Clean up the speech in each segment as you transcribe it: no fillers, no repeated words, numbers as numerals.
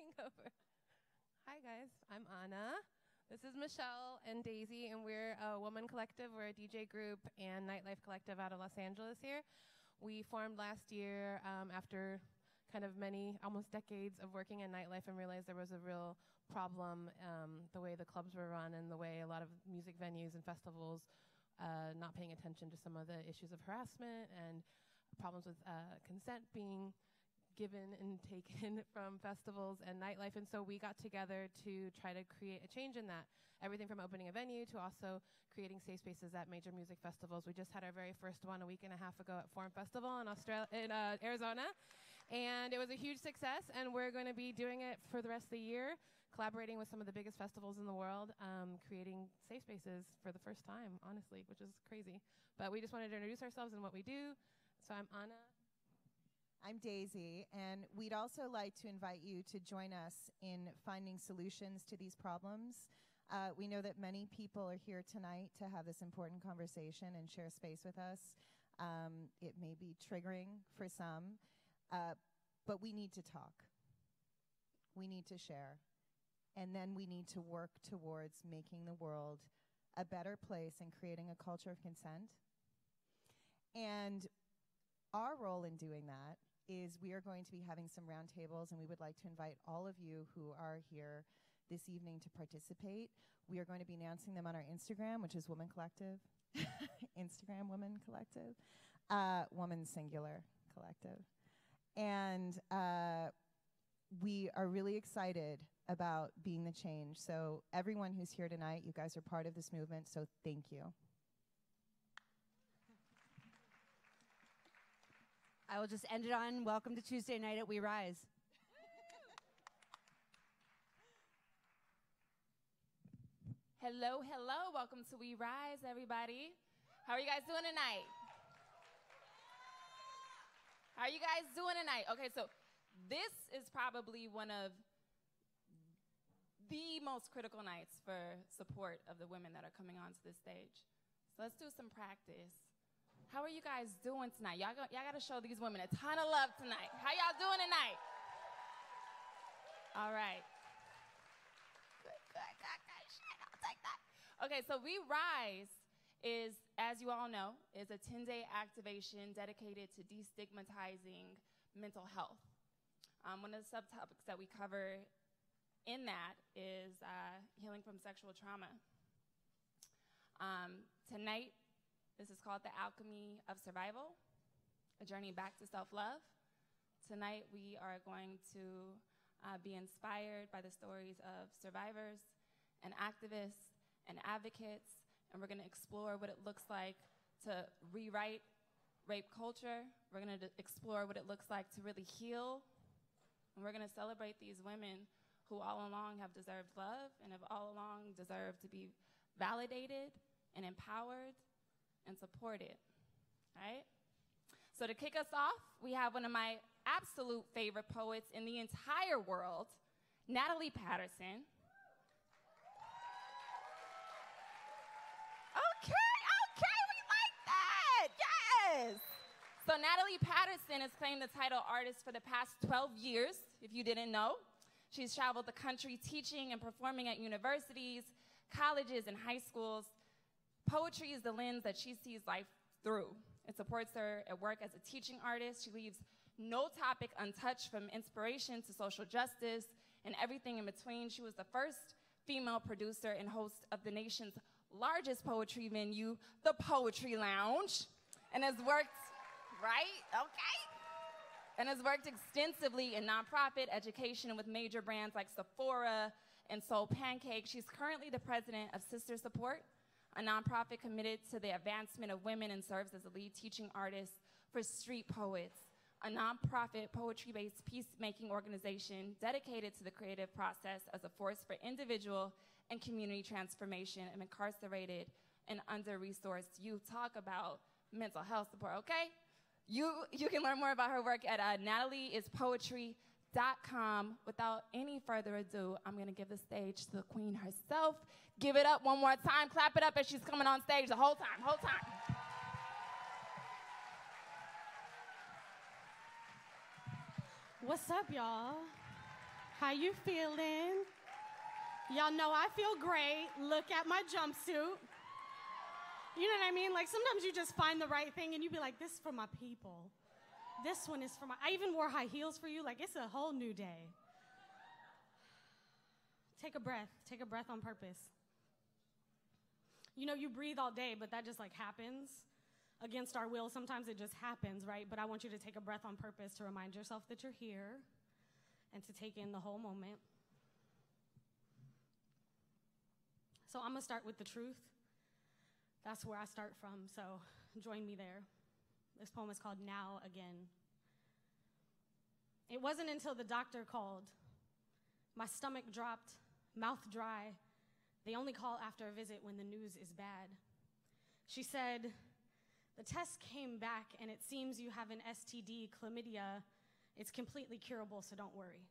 taking over. Hi, guys. I'm Anna. This is Michelle and Daisy, and we're a woman collective. We're a DJ group and nightlife collective out of Los Angeles here. We formed last year after kind of many, almost decades of working in nightlife, and realized there was a real problem the way the clubs were run and the way a lot of music venues and festivals not paying attention to some of the issues of harassment and problems with consent being given and taken from festivals and nightlife. And so we got together to try to create a change in that. Everything from opening a venue to also creating safe spaces at major music festivals. We just had our very first one a week and a half ago at Forum Festival in Arizona. And it was a huge success, and we're going to be doing it for the rest of the year, collaborating with some of the biggest festivals in the world, creating safe spaces for the first time, honestly, which is crazy. But we just wanted to introduce ourselves and what we do. So I'm Anna. I'm Daisy, and we'd also like to invite you to join us in finding solutions to these problems. We know that many people are here tonight to have this important conversation and share space with us. It may be triggering for some, but we need to talk. We need to share. And then we need to work towards making the world a better place and creating a culture of consent. And our role in doing that is we are going to be having some roundtables, and we would like to invite all of you who are here this evening to participate. We are going to be announcing them on our Instagram, which is Woman Collective. Instagram Woman Collective. Woman Singular Collective. And we are really excited about being the change. So everyone who's here tonight, you guys are part of this movement, so thank you. I will just end it on welcome to Tuesday night at We Rise. Hello, hello. Welcome to We Rise, everybody. How are you guys doing tonight? How are you guys doing tonight? Okay, so this is probably one of the most critical nights for support of the women that are coming onto this stage. So let's do some practice. How are you guys doing tonight? Y'all got to show these women a ton of love tonight. How y'all doing tonight? All right. Good. I'll take that. Okay, so We Rise is, as you all know, is a 10-day activation dedicated to destigmatizing mental health. One of the subtopics that we cover in that is healing from sexual trauma. Tonight, this is called The Alchemy of Survival, a journey back to self-love. Tonight, we are going to be inspired by the stories of survivors and activists and advocates, and we're going to explore what it looks like to rewrite rape culture. We're going to explore what it looks like to really heal, and we're going to celebrate these women who all along have deserved love and have all along deserved to be validated and empowered and supported, right? So to kick us off, we have one of my absolute favorite poets in the entire world, Natalie Patterson. Okay, we like that, yes! So Natalie Patterson has claimed the title artist for the past 12 years, if you didn't know. She's traveled the country teaching and performing at universities, colleges, and high schools. Poetry is the lens that she sees life through. It supports her at work as a teaching artist. She leaves no topic untouched, from inspiration to social justice and everything in between. She was the first female producer and host of the nation's largest poetry venue, the Poetry Lounge, and has worked, and has worked extensively in nonprofit education with major brands like Sephora and Soul Pancake. She's currently the president of Sister Support, a nonprofit committed to the advancement of women, and serves as a lead teaching artist for Street Poets, a nonprofit poetry-based peacemaking organization dedicated to the creative process as a force for individual and community transformation of incarcerated and under-resourced youth. Talk about mental health support, okay? You can learn more about her work at natalieispoetry.com. Without any further ado, I'm going to give the stage to the queen herself. Give it up one more time. Clap it up as she's coming on stage the whole time. What's up, y'all? How you feeling? Y'all know I feel great. Look at my jumpsuit. You know what I mean? Like sometimes you just find the right thing and you be like, this is for my people. This one is for my, I even wore high heels for you. Like it's a whole new day. Take a breath on purpose. You know, you breathe all day, but that just like happens against our will. Sometimes it just happens, right? But I want you to take a breath on purpose to remind yourself that you're here and to take in the whole moment. So I'm gonna start with the truth. That's where I start from, so join me there. This poem is called Now Again. It wasn't until the doctor called. My stomach dropped, mouth dry. They only call after a visit when the news is bad. She said, the test came back and it seems you have an STD, chlamydia. It's completely curable, so don't worry.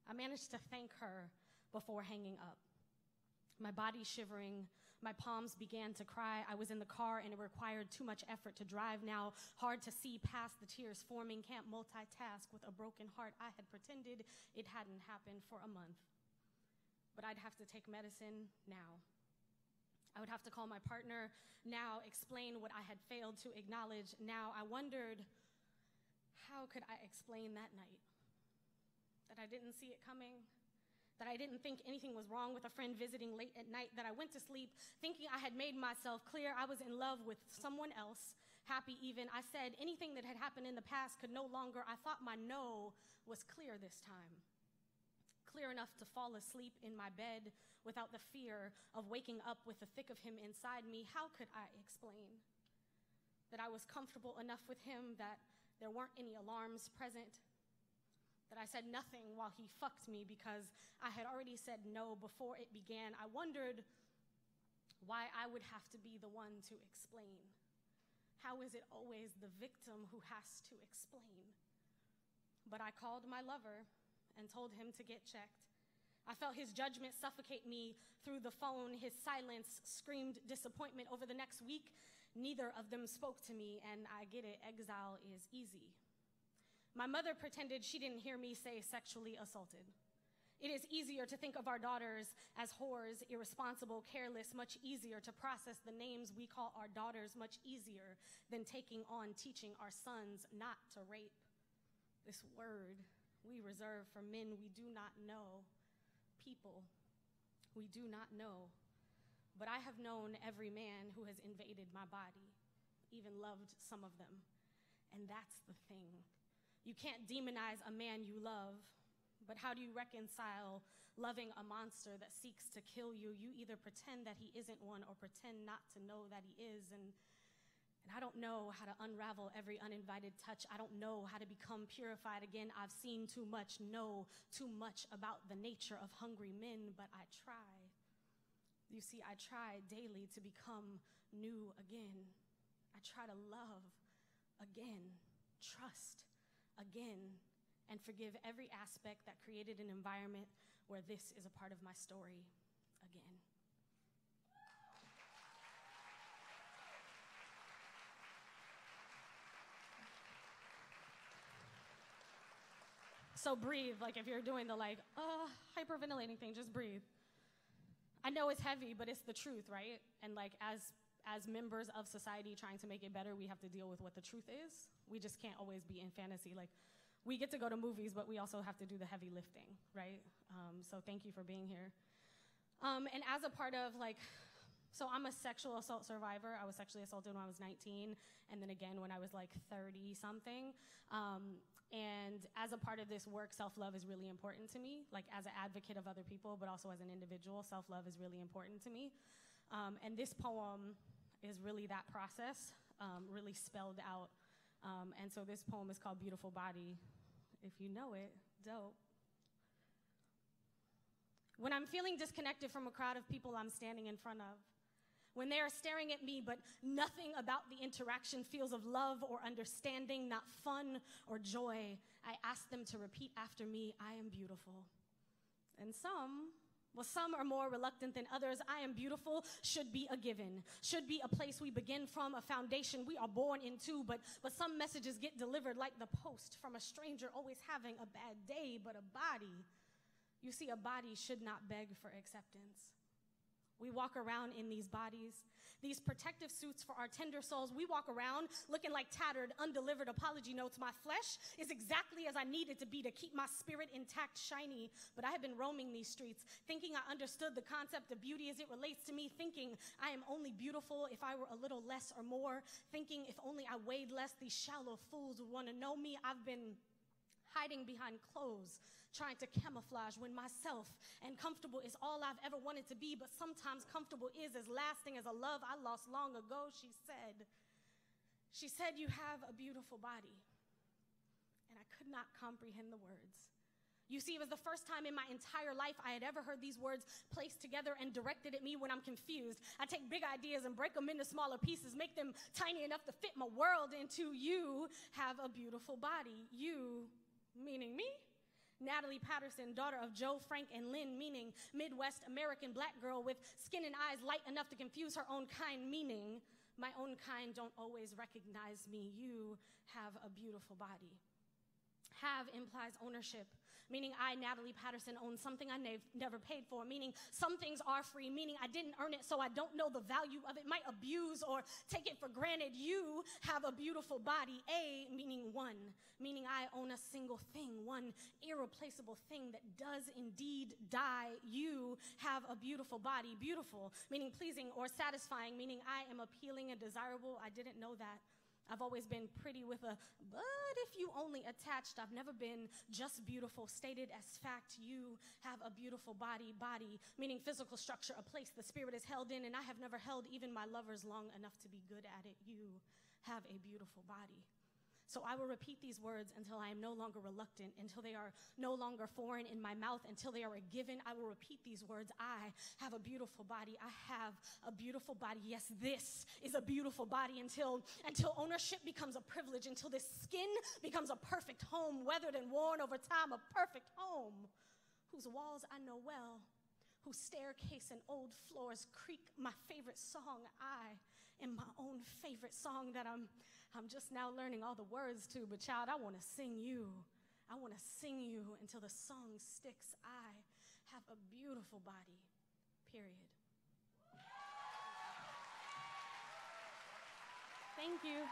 I managed to thank her before hanging up. My body shivering, my palms began to cry. I was in the car and it required too much effort to drive now. Hard to see past the tears forming, can't multitask with a broken heart. I had pretended it hadn't happened for a month. But I'd have to take medicine now. I would have to call my partner now, explain what I had failed to acknowledge now. I wondered, how could I explain that night? That I didn't see it coming? That I didn't think anything was wrong with a friend visiting late at night, that I went to sleep thinking I had made myself clear I was in love with someone else, happy even. I said anything that had happened in the past could no longer, I thought my no was clear this time. Clear enough to fall asleep in my bed without the fear of waking up with the thick of him inside me. How could I explain that I was comfortable enough with him, that there weren't any alarms present, that I said nothing while he fucked me because I had already said no before it began? I wondered why I would have to be the one to explain. How is it always the victim who has to explain? But I called my lover and told him to get checked. I felt his judgment suffocate me through the phone. His silence screamed disappointment. Over the next week, neither of them spoke to me, and I get it, exile is easy. My mother pretended she didn't hear me say sexually assaulted. It is easier to think of our daughters as whores, irresponsible, careless, much easier to process the names we call our daughters, much easier than taking on teaching our sons not to rape. This word we reserve for men we do not know, people we do not know. But I have known every man who has invaded my body, even loved some of them. And that's the thing. You can't demonize a man you love, but how do you reconcile loving a monster that seeks to kill you? You either pretend that he isn't one or pretend not to know that he is. And I don't know how to unravel every uninvited touch. I don't know how to become purified again. I've seen too much, know too much about the nature of hungry men, but I try. You see, I try daily to become new again. I try to love again, trust again, and forgive every aspect that created an environment where this is a part of my story again. So breathe, like if you're doing the hyperventilating thing, just breathe. I know it's heavy, but it's the truth, right? And like as members of society trying to make it better, we have to deal with what the truth is. We just can't always be in fantasy. Like we get to go to movies, but we also have to do the heavy lifting, right? So thank you for being here. And as a part of so I'm a sexual assault survivor. I was sexually assaulted when I was 19, and then again when I was like 30 something. And as a part of this work, self-love is really important to me, like as an advocate of other people, but also as an individual, self-love is really important to me. And this poem is really that process, really spelled out. And so this poem is called Beautiful Body. If you know it, dope. When I'm feeling disconnected from a crowd of people I'm standing in front of, when they are staring at me, but nothing about the interaction feels of love or understanding, not fun or joy, I ask them to repeat after me, I am beautiful. And some are more reluctant than others. I am beautiful should be a given, should be a place we begin from, a foundation we are born into, but some messages get delivered like the post from a stranger always having a bad day, but a body You see, a body should not beg for acceptance. We walk around in these bodies, these protective suits for our tender souls. We walk around looking like tattered, undelivered apology notes. My flesh is exactly as I need it to be to keep my spirit intact, shiny. But I have been roaming these streets, thinking I understood the concept of beauty as it relates to me, thinking I am only beautiful if I were a little less or more, thinking if only I weighed less, these shallow fools would want to know me. I've been hiding behind clothes, trying to camouflage when myself and comfortable is all I've ever wanted to be, but sometimes comfortable is as lasting as a love I lost long ago. She said, you have a beautiful body. And I could not comprehend the words. You see, it was the first time in my entire life I had ever heard these words placed together and directed at me when I'm confused. I take big ideas and break them into smaller pieces, make them tiny enough to fit my world into. You have a beautiful body. You, meaning me? Natalie Patterson, daughter of Joe, Frank, and Lynn, meaning Midwest American black girl with skin and eyes light enough to confuse her own kind, meaning my own kind don't always recognize me. You have a beautiful body. Have implies ownership, meaning I, Natalie Patterson, own something I never paid for, meaning some things are free, meaning I didn't earn it, so I don't know the value of it, might abuse or take it for granted. You have a beautiful body. A, meaning one, meaning I own a single thing, one irreplaceable thing that does indeed die. You have a beautiful body. Beautiful, meaning pleasing or satisfying, meaning I am appealing and desirable. I didn't know that. I've always been pretty with a, but if you only attached, I've never been just beautiful, stated as fact. You have a beautiful body, meaning physical structure, a place the spirit is held in, and I have never held even my lovers long enough to be good at it. You have a beautiful body. So I will repeat these words until I am no longer reluctant, until they are no longer foreign in my mouth, until they are a given. I will repeat these words. I have a beautiful body. I have a beautiful body. Yes, this is a beautiful body until ownership becomes a privilege, until this skin becomes a perfect home, weathered and worn over time, a perfect home whose walls I know well, whose staircase and old floors creak. My favorite song, I am my own favorite song that I'm just now learning all the words to, but child, I want to sing you. I want to sing you until the song sticks. I have a beautiful body, period. Thank you.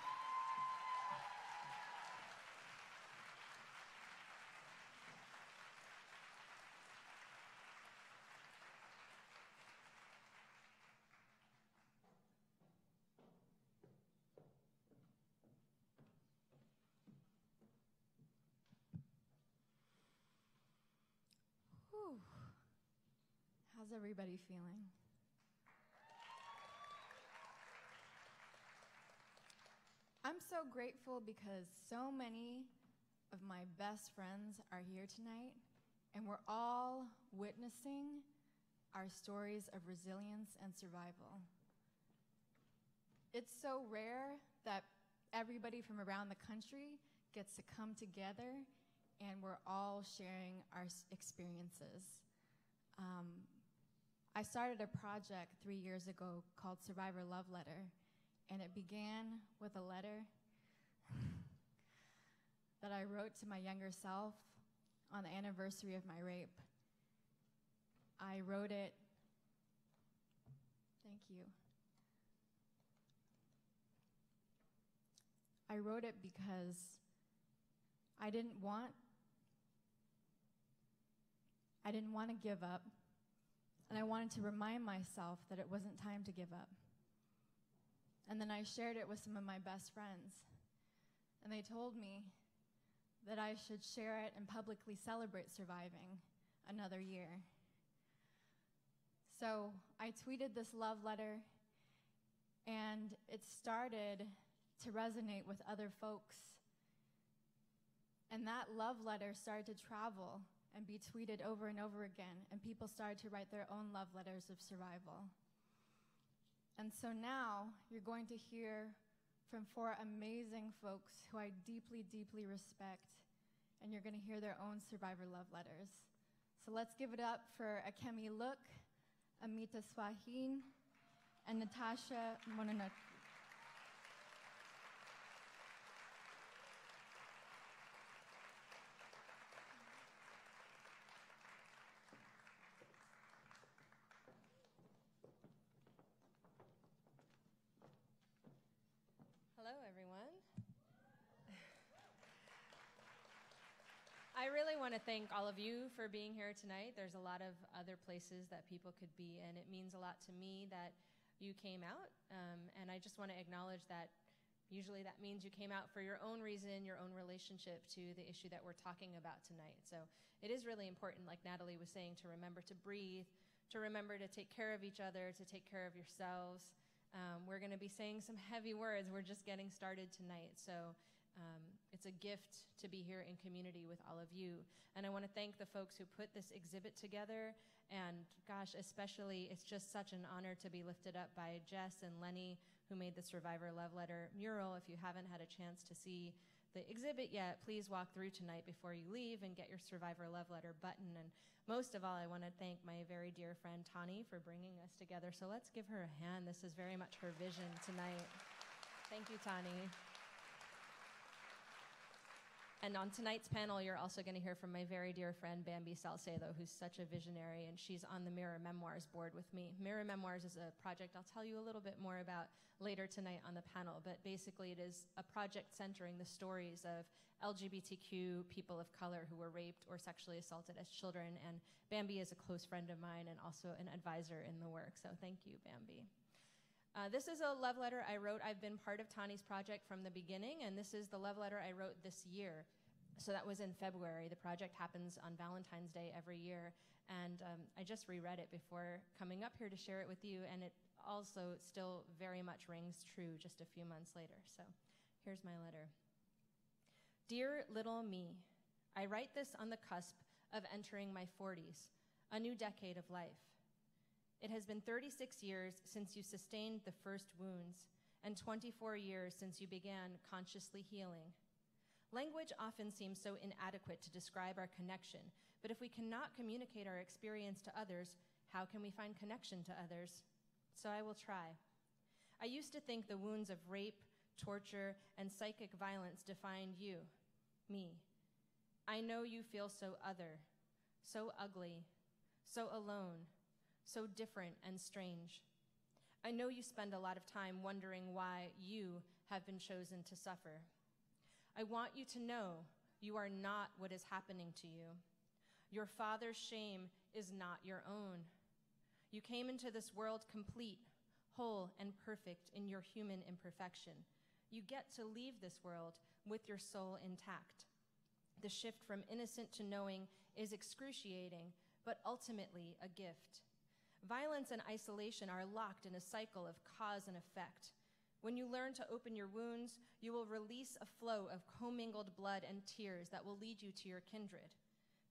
How's everybody feeling? I'm so grateful because so many of my best friends are here tonight, and we're all witnessing our stories of resilience and survival. It's so rare that everybody from around the country gets to come together and we're all sharing our experiences. I started a project 3 years ago called Survivor Love Letter, and it began with a letter that I wrote to my younger self on the anniversary of my rape. I wrote it, thank you. I wrote it because I didn't want to give up. And I wanted to remind myself that it wasn't time to give up. And then I shared it with some of my best friends. And they told me that I should share it and publicly celebrate surviving another year. So I tweeted this love letter, and it started to resonate with other folks. And that love letter started to travel and be tweeted over and over again, and people started to write their own love letters of survival. And so now you're going to hear from 4 amazing folks who I deeply, deeply respect, and you're going to hear their own survivor love letters. So let's give it up for Alchemy Look, Amita Swahin, and Natasha Mononot. I really want to thank all of you for being here tonight. There's a lot of other places that people could be, and it means a lot to me that you came out. And I just want to acknowledge that usually that means you came out for your own reason, your own relationship to the issue that we're talking about tonight. So it is really important, like Natalie was saying, to remember to breathe, to remember to take care of each other, to take care of yourselves. We're going to be saying some heavy words. We're just getting started tonight. So it's a gift to be here in community with all of you. And I want to thank the folks who put this exhibit together. And gosh, especially, it's just such an honor to be lifted up by Jess and Lenny, who made the Survivor Love Letter mural. If you haven't had a chance to see the exhibit yet, please walk through tonight before you leave and get your Survivor Love Letter button. And most of all, I want to thank my very dear friend Tani for bringing us together. So let's give her a hand. This is very much her vision tonight. Thank you, Tani. And on tonight's panel, you're also going to hear from my very dear friend, Bambi Salcedo, who's such a visionary, and she's on the Mirror Memoirs board with me. Mirror Memoirs is a project I'll tell you a little bit more about later tonight on the panel, but basically it is a project centering the stories of LGBTQ people of color who were raped or sexually assaulted as children, and Bambi is a close friend of mine and also an advisor in the work, so thank you, Bambi. This is a love letter I wrote. I've been part of Tani's project from the beginning, and this is the love letter I wrote this year. So that was in February. The project happens on Valentine's Day every year, and I just reread it before coming up here to share it with you, and it also still very much rings true just a few months later. So here's my letter. Dear little me, I write this on the cusp of entering my 40s, a new decade of life. It has been 36 years since you sustained the first wounds, and 24 years since you began consciously healing. Language often seems so inadequate to describe our connection, but if we cannot communicate our experience to others, how can we find connection to others? So I will try. I used to think the wounds of rape, torture, and psychic violence defined you, me. I know you feel so other, so ugly, so alone, so different and strange. I know you spend a lot of time wondering why you have been chosen to suffer. I want you to know you are not what is happening to you. Your father's shame is not your own. You came into this world complete, whole, and perfect in your human imperfection. You get to leave this world with your soul intact. The shift from innocent to knowing is excruciating, but ultimately a gift. Violence and isolation are locked in a cycle of cause and effect. When you learn to open your wounds, you will release a flow of commingled blood and tears that will lead you to your kindred.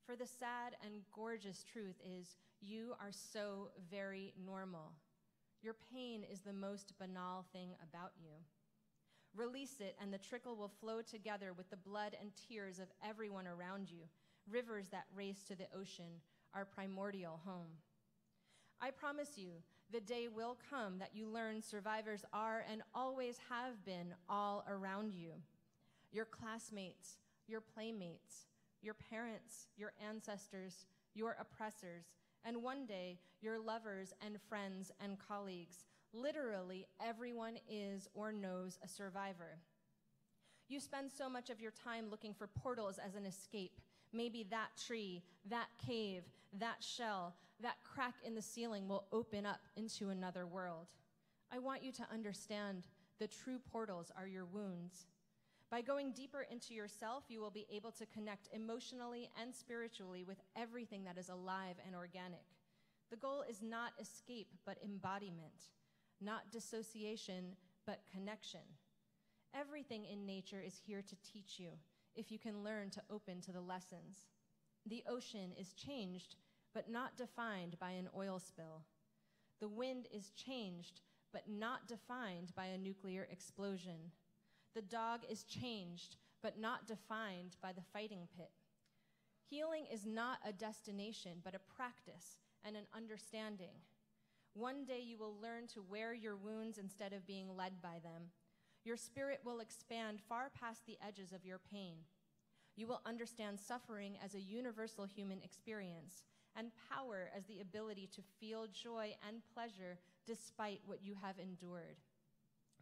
For the sad and gorgeous truth is, you are so very normal. Your pain is the most banal thing about you. Release it, and the trickle will flow together with the blood and tears of everyone around you, rivers that race to the ocean, our primordial home. I promise you, the day will come that you learn survivors are and always have been all around you. Your classmates, your playmates, your parents, your ancestors, your oppressors, and one day your lovers and friends and colleagues. Literally everyone is or knows a survivor. You spend so much of your time looking for portals as an escape. Maybe that tree, that cave, that shell, that crack in the ceiling will open up into another world. I want you to understand the true portals are your wounds. By going deeper into yourself, you will be able to connect emotionally and spiritually with everything that is alive and organic. The goal is not escape, but embodiment, not dissociation, but connection. Everything in nature is here to teach you if you can learn to open to the lessons. The ocean is changed, but not defined by an oil spill. The wind is changed, but not defined by a nuclear explosion. The dog is changed, but not defined by the fighting pit. Healing is not a destination, but a practice and an understanding. One day you will learn to wear your wounds instead of being led by them. Your spirit will expand far past the edges of your pain. You will understand suffering as a universal human experience, and power as the ability to feel joy and pleasure despite what you have endured.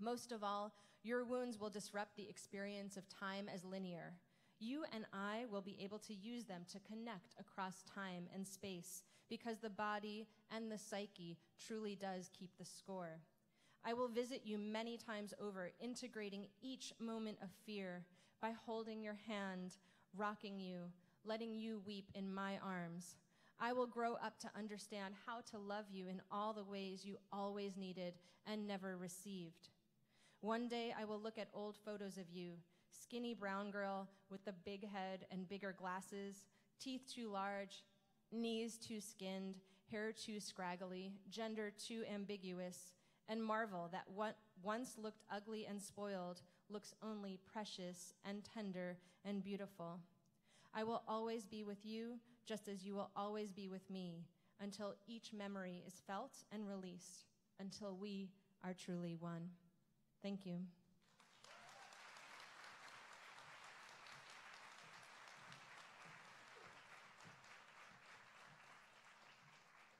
Most of all, your wounds will disrupt the experience of time as linear. You and I will be able to use them to connect across time and space, because the body and the psyche truly does keep the score. I will visit you many times over, integrating each moment of fear by holding your hand, rocking you, letting you weep in my arms. I will grow up to understand how to love you in all the ways you always needed and never received. One day I will look at old photos of you, skinny brown girl with the big head and bigger glasses, teeth too large, knees too skinned, hair too scraggly, gender too ambiguous, and marvel that what once looked ugly and spoiled looks only precious and tender and beautiful. I will always be with you, just as you will always be with me, until each memory is felt and released, until we are truly one. Thank you.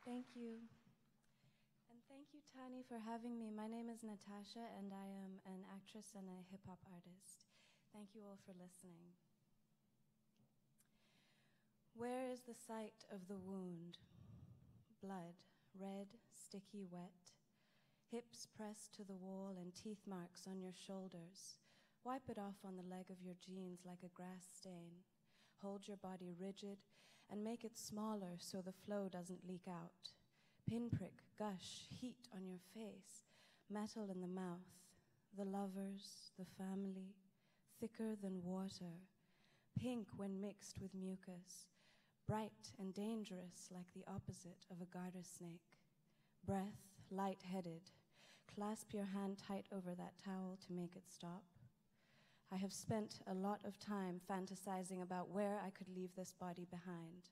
Thank you. And thank you, Tani, for having me. My name is Natasha, and I am an actress and a hip-hop artist. Thank you all for listening. Where is the site of the wound? Blood, red, sticky, wet. Hips pressed to the wall and teeth marks on your shoulders. Wipe it off on the leg of your jeans like a grass stain. Hold your body rigid and make it smaller so the flow doesn't leak out. Pinprick, gush, heat on your face, metal in the mouth. The lovers, the family, thicker than water. Pink when mixed with mucus. Bright and dangerous like the opposite of a garter snake. Breath, light-headed. Clasp your hand tight over that towel to make it stop. I have spent a lot of time fantasizing about where I could leave this body behind.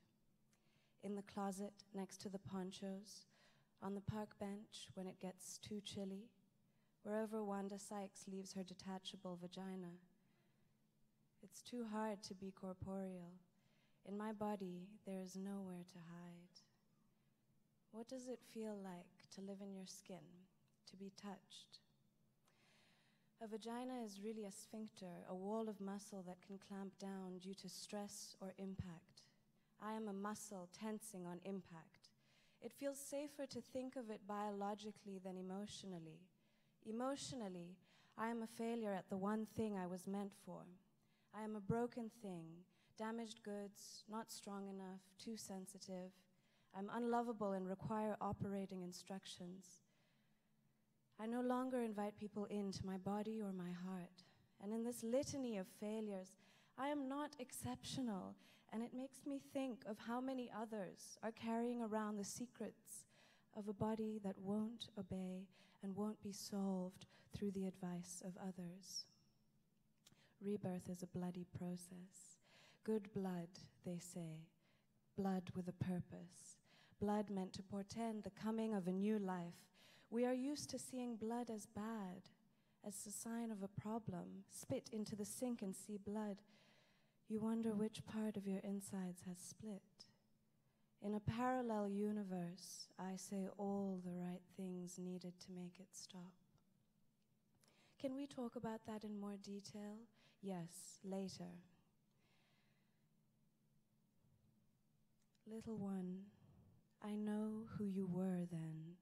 In the closet next to the ponchos, on the park bench when it gets too chilly, wherever Wanda Sykes leaves her detachable vagina. It's too hard to be corporeal. In my body, there is nowhere to hide. What does it feel like to live in your skin, to be touched? A vagina is really a sphincter, a wall of muscle that can clamp down due to stress or impact. I am a muscle tensing on impact. It feels safer to think of it biologically than emotionally. Emotionally, I am a failure at the one thing I was meant for. I am a broken thing, damaged goods, not strong enough, too sensitive. I'm unlovable and require operating instructions. I no longer invite people into my body or my heart. And in this litany of failures, I am not exceptional, and it makes me think of how many others are carrying around the secrets of a body that won't obey and won't be solved through the advice of others. Rebirth is a bloody process. Good blood, they say, blood with a purpose, blood meant to portend the coming of a new life. We are used to seeing blood as bad, as a sign of a problem. Spit into the sink and see blood. You wonder which part of your insides has split. In a parallel universe, I say all the right things needed to make it stop. Can we talk about that in more detail? Yes, later. Little one, I know who you were then.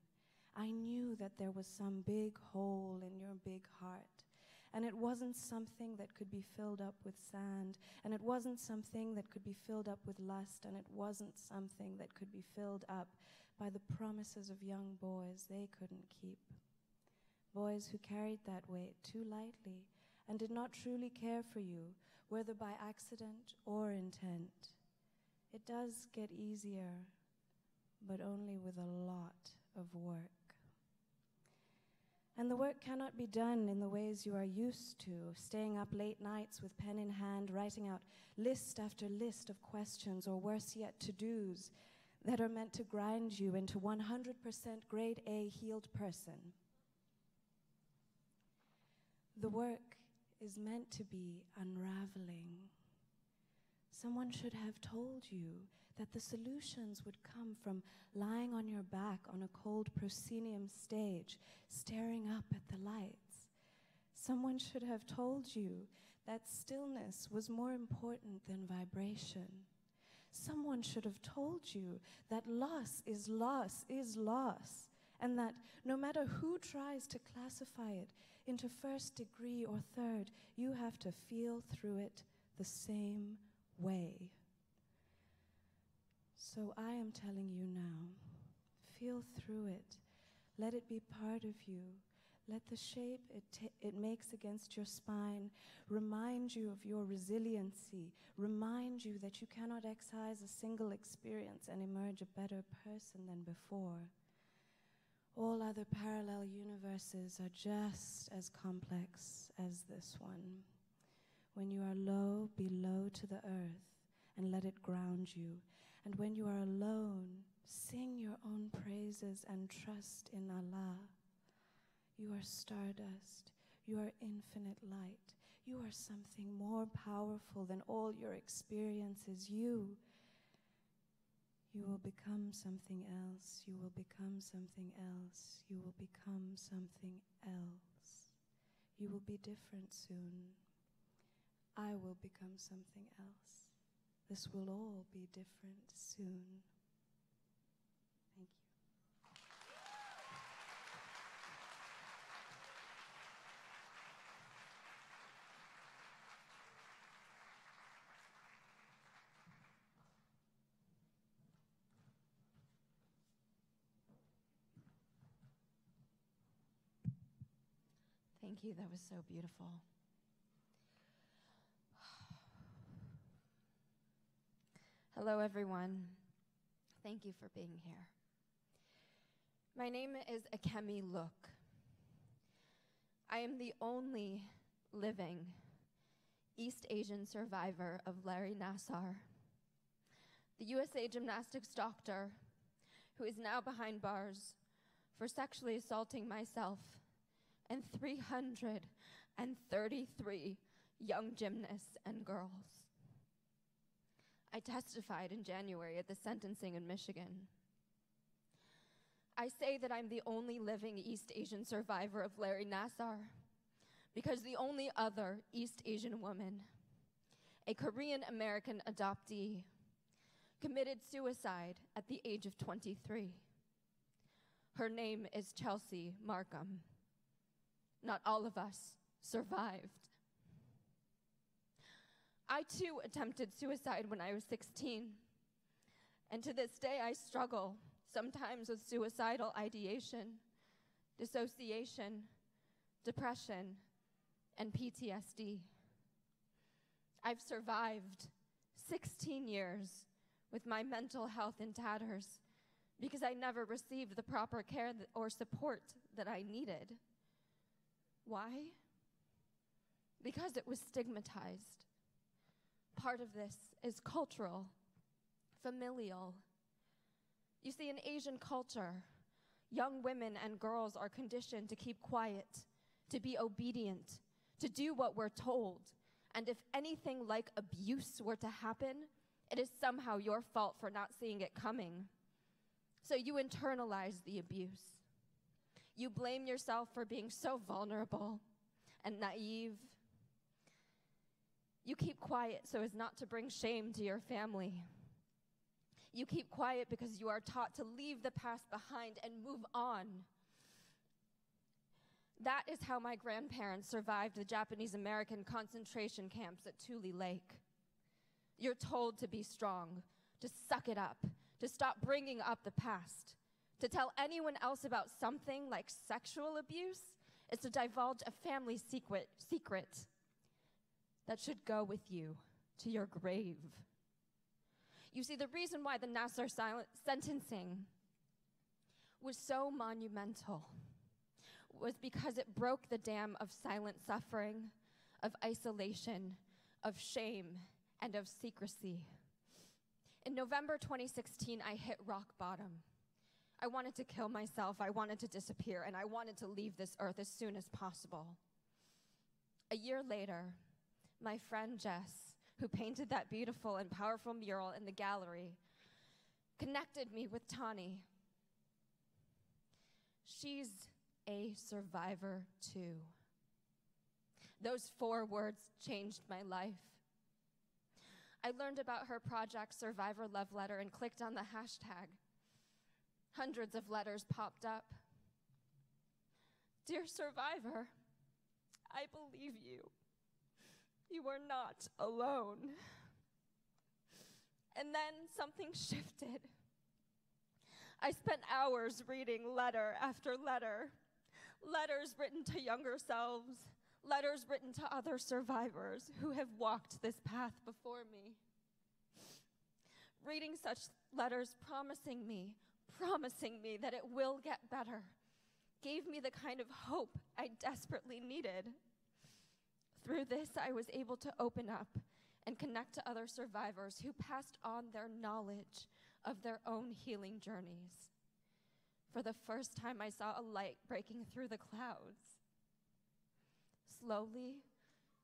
I knew that there was some big hole in your big heart, and it wasn't something that could be filled up with sand, and it wasn't something that could be filled up with lust, and it wasn't something that could be filled up by the promises of young boys they couldn't keep. Boys who carried that weight too lightly and did not truly care for you, whether by accident or intent. It does get easier, but only with a lot of work. And the work cannot be done in the ways you are used to, staying up late nights with pen in hand, writing out list after list of questions, or worse yet, to-dos that are meant to grind you into 100% grade A healed person. The work is meant to be unraveling. Someone should have told you that the solutions would come from lying on your back on a cold proscenium stage, staring up at the lights. Someone should have told you That stillness was more important than vibration. Someone should have told you that loss is loss is loss, and that no matter who tries to classify it into first degree or third, you have to feel through it the same way. So I am telling you now, feel through it. Let it be part of you. Let the shape it makes against your spine remind you of your resiliency, remind you that you cannot excise a single experience and emerge a better person than before. All other parallel universes are just as complex as this one. When you are low, be low to the earth and let it ground you. And when you are alone, sing your own praises and trust in Allah. You are stardust. You are infinite light. You are something more powerful than all your experiences. You will become something else. You will become something else. You will become something else. You will be different soon. I will become something else. This will all be different soon. Thank you. Thank you. That was so beautiful. Hello, everyone. Thank you for being here. My name is Alchemy. I am the only living East Asian survivor of Larry Nassar, the USA gymnastics doctor who is now behind bars for sexually assaulting myself and 333 young gymnasts and girls. I testified in January at the sentencing in Michigan. I say that I'm the only living East Asian survivor of Larry Nassar because the only other East Asian woman, a Korean-American adoptee, committed suicide at the age of 23. Her name is Chelsea Markham. Not all of us survived. I too attempted suicide when I was 16. And to this day, I struggle sometimes with suicidal ideation, dissociation, depression, and PTSD. I've survived 16 years with my mental health in tatters because I never received the proper care or support that I needed. Why? Because it was stigmatized. Part of this is cultural, familial. You see, in Asian culture, young women and girls are conditioned to keep quiet, to be obedient, to do what we're told. And if anything like abuse were to happen, it is somehow your fault for not seeing it coming. So you internalize the abuse. You blame yourself for being so vulnerable and naive. You keep quiet so as not to bring shame to your family. You keep quiet because you are taught to leave the past behind and move on. That is how my grandparents survived the Japanese American concentration camps at Tule Lake. You're told to be strong, to suck it up, to stop bringing up the past. To tell anyone else about something like sexual abuse is to divulge a family secret that should go with you to your grave. You see, the reason why the Nassar sentencing was so monumental was because it broke the dam of silent suffering, of isolation, of shame, and of secrecy. In November 2016, I hit rock bottom. I wanted to kill myself, I wanted to disappear, and I wanted to leave this earth as soon as possible. A year later, my friend Jess, who painted that beautiful and powerful mural in the gallery, connected me with Tani. She's a survivor too. Those 4 words changed my life. I learned about her project, Survivor Love Letter, and clicked on the hashtag. Hundreds of letters popped up. Dear survivor, I believe you. You are not alone. And then something shifted. I spent hours reading letter after letter, letters written to younger selves, letters written to other survivors who have walked this path before me. Reading such letters promising me that it will get better, gave me the kind of hope I desperately needed. Through this, I was able to open up and connect to other survivors who passed on their knowledge of their own healing journeys. For the first time, I saw a light breaking through the clouds. Slowly,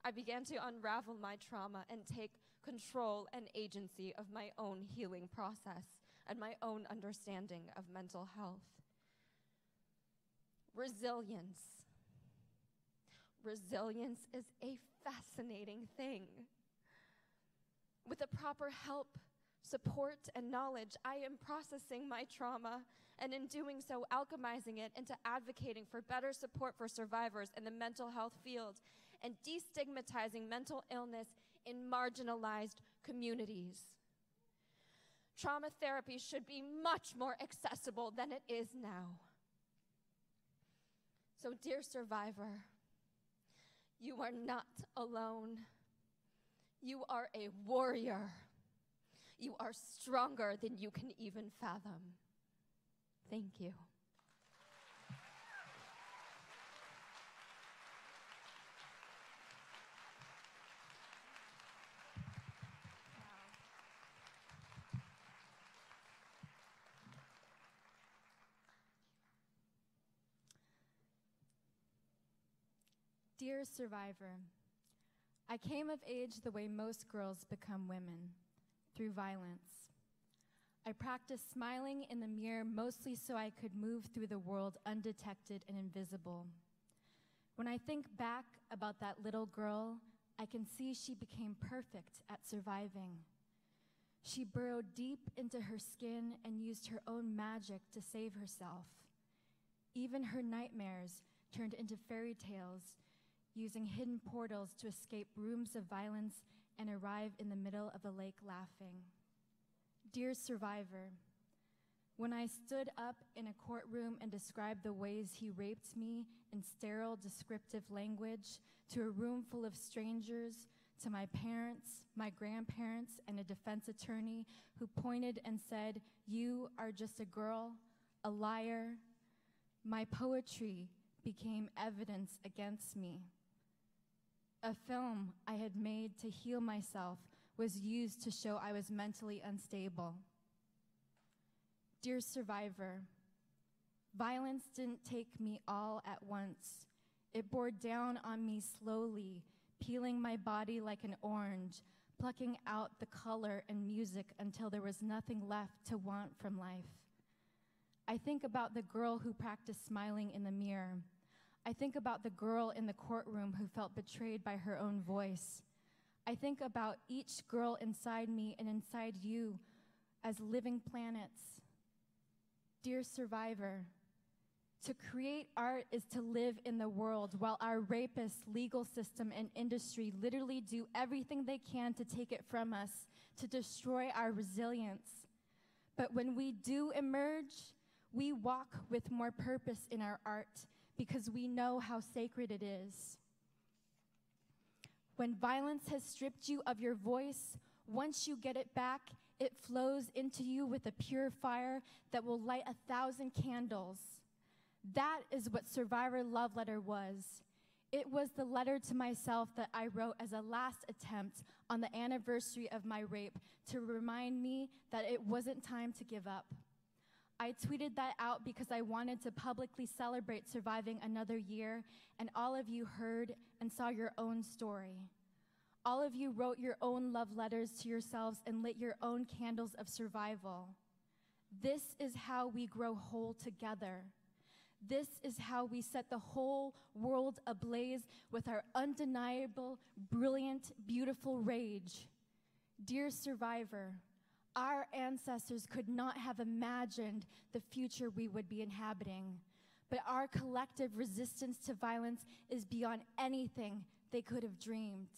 I began to unravel my trauma and take control and agency of my own healing process and my own understanding of mental health. Resilience. Resilience is a fascinating thing. With the proper help, support, and knowledge, I am processing my trauma, and in doing so, alchemizing it into advocating for better support for survivors in the mental health field and destigmatizing mental illness in marginalized communities. Trauma therapy should be much more accessible than it is now. So, dear survivor, you are not alone. You are a warrior. You are stronger than you can even fathom. Thank you. Dear survivor, I came of age the way most girls become women, through violence. I practiced smiling in the mirror mostly so I could move through the world undetected and invisible. When I think back about that little girl, I can see she became perfect at surviving. She burrowed deep into her skin and used her own magic to save herself. Even her nightmares turned into fairy tales, using hidden portals to escape rooms of violence and arrive in the middle of a lake laughing. Dear survivor, when I stood up in a courtroom and described the ways he raped me in sterile, descriptive language to a room full of strangers, to my parents, my grandparents, and a defense attorney who pointed and said, "You are just a girl, a liar," my poetry became evidence against me. A film I had made to heal myself was used to show I was mentally unstable. Dear survivor, violence didn't take me all at once. It bore down on me slowly, peeling my body like an orange, plucking out the color and music until there was nothing left to want from life. I think about the girl who practiced smiling in the mirror. I think about the girl in the courtroom who felt betrayed by her own voice. I think about each girl inside me and inside you as living planets. Dear survivor, to create art is to live in the world while our rapist legal system and industry literally do everything they can to take it from us, to destroy our resilience. But when we do emerge, we walk with more purpose in our art because we know how sacred it is. When violence has stripped you of your voice, once you get it back, it flows into you with a pure fire that will light 1,000 candles. That is what Survivor Love Letter was. It was the letter to myself that I wrote as a last attempt on the anniversary of my rape to remind me that it wasn't time to give up. I tweeted that out because I wanted to publicly celebrate surviving another year, and all of you heard and saw your own story. All of you wrote your own love letters to yourselves and lit your own candles of survival. This is how we grow whole together. This is how we set the whole world ablaze with our undeniable, brilliant, beautiful rage. Dear survivor, our ancestors could not have imagined the future we would be inhabiting, but our collective resistance to violence is beyond anything they could have dreamed.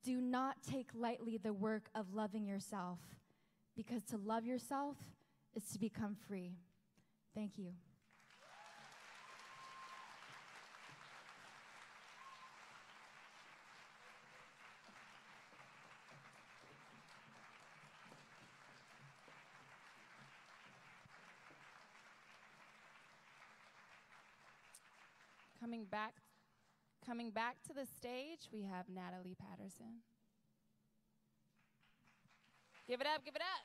Do not take lightly the work of loving yourself, because to love yourself is to become free. Thank you. Coming back to the stage, we have Natalie Patterson. Give it up, give it up.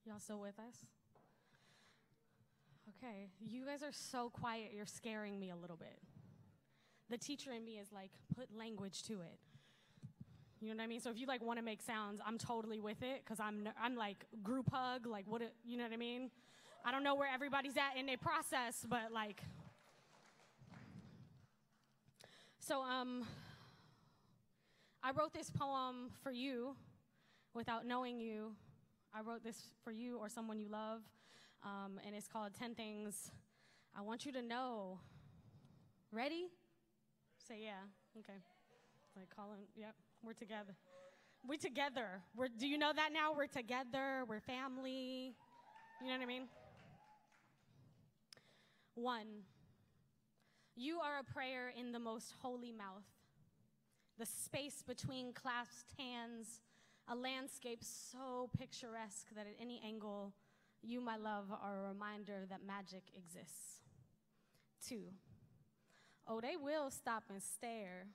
Y'all still with us? Okay, you guys are so quiet, you're scaring me a little bit. The teacher in me is like, put language to it. You know what I mean? So if you like want to make sounds, I'm totally with it, because I'm like group hug, like what, you know what I mean? I don't know where everybody's at in their process, but like. So I wrote this poem for you without knowing you. I wrote this for you or someone you love, and it's called 10 Things I Want You to Know. Ready? Say yeah. Okay. Like calling, yep. We're together. We're together. Do you know that now? We're together. We're family. You know what I mean? 1, you are a prayer in the most holy mouth. The space between clasped hands, a landscape so picturesque that at any angle, you, my love, are a reminder that magic exists. 2, oh, they will stop and stare.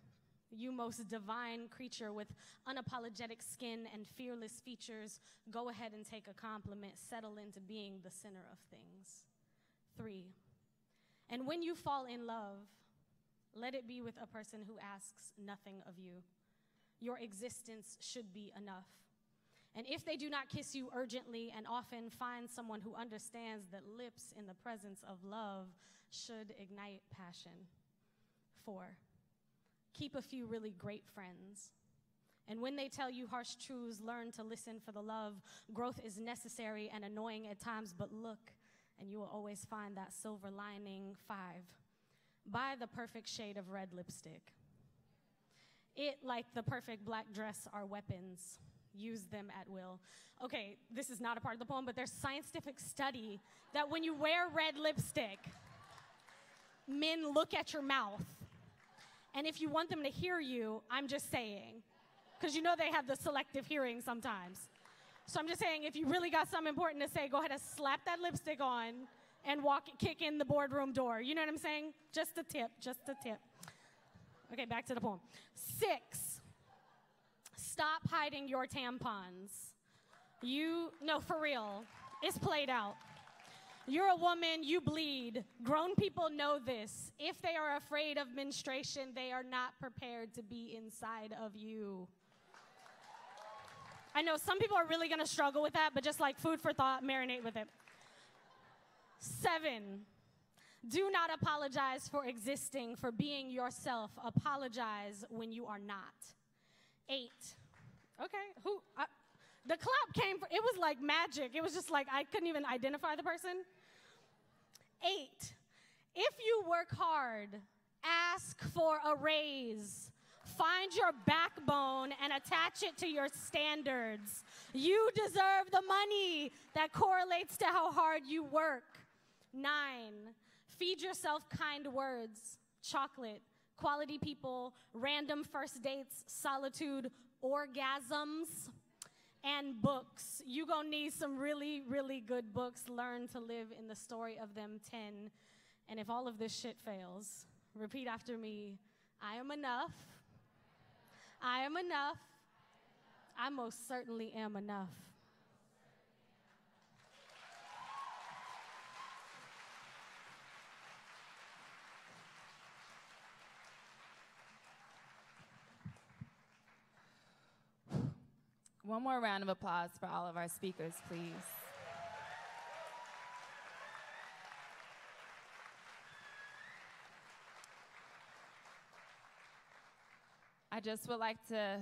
You most divine creature with unapologetic skin and fearless features, go ahead and take a compliment, settle into being the center of things. 3, and when you fall in love, let it be with a person who asks nothing of you. Your existence should be enough. And if they do not kiss you urgently and often, find someone who understands that lips in the presence of love should ignite passion. 4, keep a few really great friends. And when they tell you harsh truths, learn to listen for the love. Growth is necessary and annoying at times, but look, and you will always find that silver lining. 5, buy the perfect shade of red lipstick. It, like the perfect black dress, are weapons. Use them at will. Okay, this is not a part of the poem, but there's scientific study that when you wear red lipstick, men look at your mouth. And if you want them to hear you, I'm just saying, because you know they have the selective hearing sometimes. So I'm just saying, if you really got something important to say, go ahead and slap that lipstick on and kick in the boardroom door. You know what I'm saying? Just a tip, just a tip. Okay, back to the poem. 6, stop hiding your tampons. No, for real, it's played out. You're a woman, you bleed. Grown people know this. If they are afraid of menstruation, they are not prepared to be inside of you. I know some people are really gonna struggle with that, but just like food for thought, marinate with it. 7, do not apologize for existing, for being yourself. Apologize when you are not. 8, okay, the clap came, it was like magic. It was just like, I couldn't even identify the person. 8, if you work hard, ask for a raise. Find your backbone and attach it to your standards. You deserve the money that correlates to how hard you work. 9, feed yourself kind words, chocolate, quality people, random first dates, solitude, orgasms, and books. You gonna need some really, really good books. Learn to live in the story of them. 10, and if all of this shit fails, repeat after me. I am enough. I am enough. I most certainly am enough. one more round of applause for all of our speakers, please. I just would like to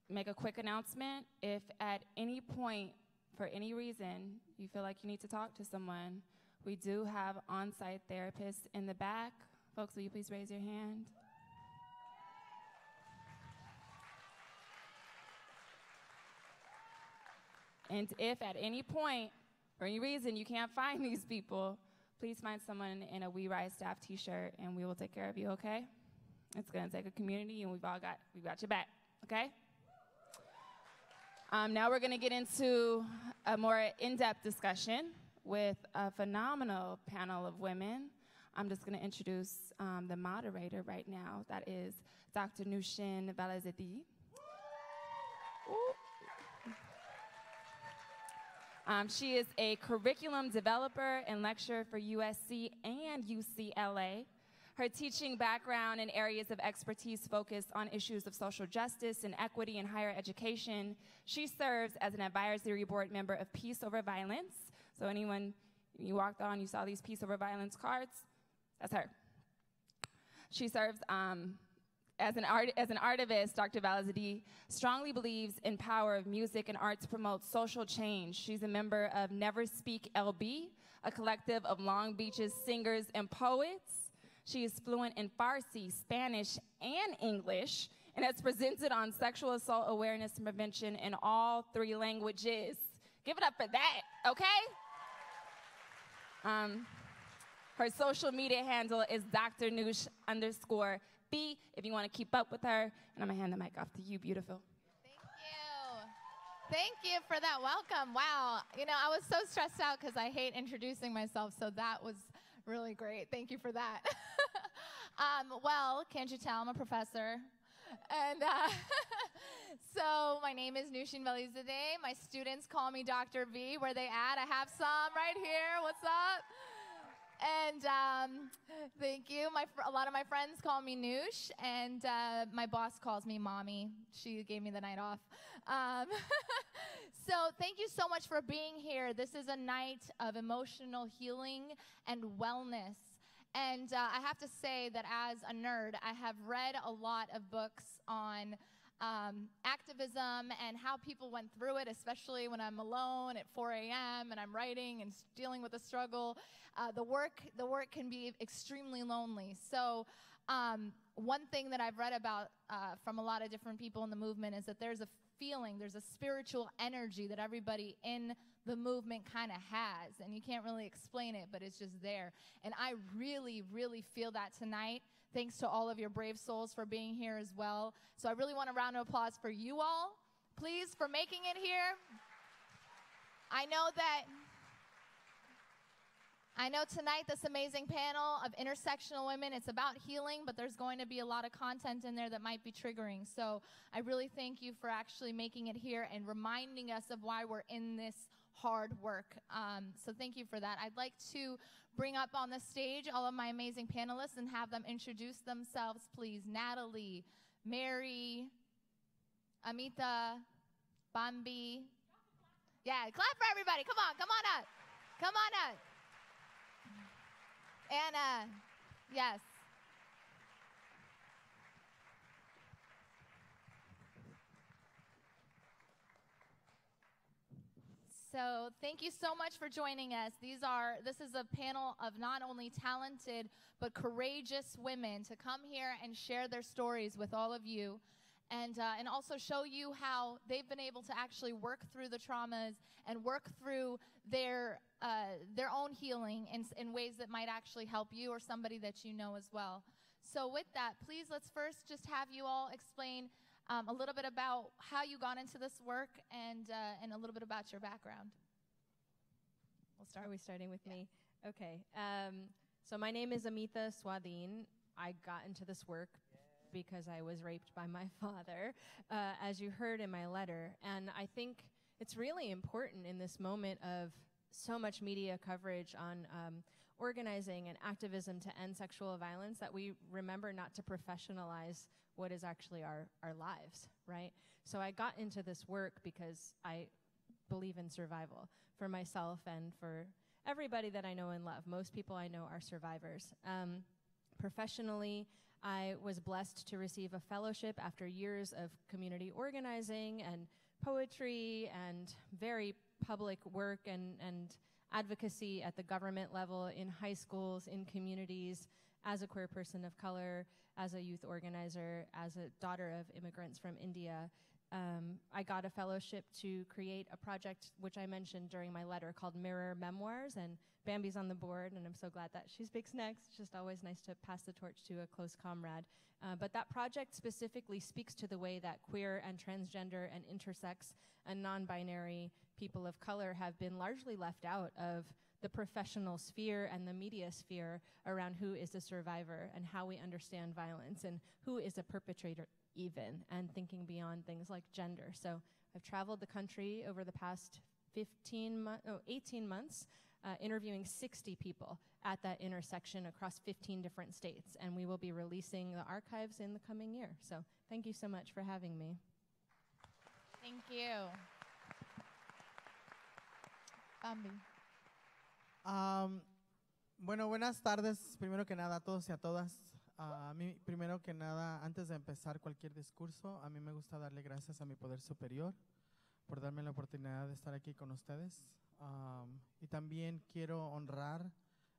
make a quick announcement. If at any point, for any reason, you feel like you need to talk to someone, we do have on-site therapists in the back. Folks, will you please raise your hand? And if at any point, for any reason, you can't find these people, please find someone in a We Rise staff t-shirt, and we will take care of you, okay? It's going to take a community, and we've got your back, okay? Now we're going to get into a more in-depth discussion with a phenomenal panel of women. I'm just going to introduce the moderator right now. That is Dr. Nushin Valazadi. She is a curriculum developer and lecturer for USC and UCLA. Her teaching background and areas of expertise focus on issues of social justice and equity in higher education. She serves as an advisory board member of Peace Over Violence. So anyone, you walked on, you saw these Peace Over Violence cards, that's her. She serves as an artivist. Dr. Valazadi strongly believes in power of music and art to promote social change. She's a member of Never Speak LB, a collective of Long Beach's singers and poets. She is fluent in Farsi, Spanish, and English, and has presented on sexual assault awareness and prevention in all 3 languages. Give it up for that, okay? Her social media handle is Dr.Nush_B if you want to keep up with her. And I'm going to hand the mic off to you, beautiful. Thank you for that welcome. Wow. You know, I was so stressed out because I hate introducing myself, so that was really great. Thank you for that. Well, can't you tell I'm a professor? And so my name is Nushin Velizadeh. My students call me Dr. V. Where they at? I have some right here. What's up? And thank you. A lot of my friends call me Noosh, and my boss calls me Mommy. She gave me the night off. So thank you so much for being here. This is a night of emotional healing and wellness. And I have to say that as a nerd, I have read a lot of books on activism and how people went through it, especially when I'm alone at 4 a.m. and I'm writing and dealing with a struggle. The work can be extremely lonely. So one thing that I've read about from a lot of different people in the movement is that there's a feeling, there's a spiritual energy that everybody in the movement kind of has, and you can't really explain it, but it's just there. And I really, really feel that tonight. Thanks to all of your brave souls for being here as well. So I really want a round of applause for you all, please, for making it here. I know tonight this amazing panel of intersectional women, it's about healing, but there's going to be a lot of content in there that might be triggering. So I really thank you for actually making it here and reminding us of why we're in this hard work. So thank you for that. I'd like to bring up on the stage all of my amazing panelists and have them introduce themselves, please. Natalie, Mary, Amita, Bambi. Yeah, clap for everybody. Come on up. Come on up. Anna, yes. So thank you so much for joining us. This is a panel of not only talented but courageous women to come here and share their stories with all of you, and also show you how they've been able to actually work through the traumas and work through their own healing in ways that might actually help you or somebody that you know as well. So with that, please, let's first just have you all explain a little bit about how you got into this work and a little bit about your background. Are we starting with me? Okay. So my name is Amita Swadin. I got into this work because I was raped by my father, as you heard in my letter. And I think it's really important in this moment of so much media coverage on organizing and activism to end sexual violence, that we remember not to professionalize what is actually our lives, right? So I got into this work because I believe in survival for myself and for everybody that I know and love. Most people I know are survivors. Professionally, I was blessed to receive a fellowship after years of community organizing and poetry and very public work and advocacy at the government level, in high schools, in communities, as a queer person of color, as a youth organizer, as a daughter of immigrants from India. I got a fellowship to create a project, which I mentioned during my letter, called Mirror Memoirs, and Bambi's on the board, and I'm so glad that she speaks next. It's just always nice to pass the torch to a close comrade. But that project specifically speaks to the way that queer and transgender and intersex and non-binary people of color have been largely left out of the professional sphere and the media sphere around who is a survivor and how we understand violence and who is a perpetrator even, and thinking beyond things like gender. So I've traveled the country over the past 18 months, interviewing 60 people at that intersection across 15 different states, and we will be releasing the archives in the coming year. So thank you so much for having me. Thank you. Bambi. Bueno, buenas tardes, primero que nada a todos y a todas. A mí, primero que nada, antes de empezar cualquier discurso, a mí me gusta darle gracias a mi poder superior por darme la oportunidad de estar aquí con ustedes. Y también quiero honrar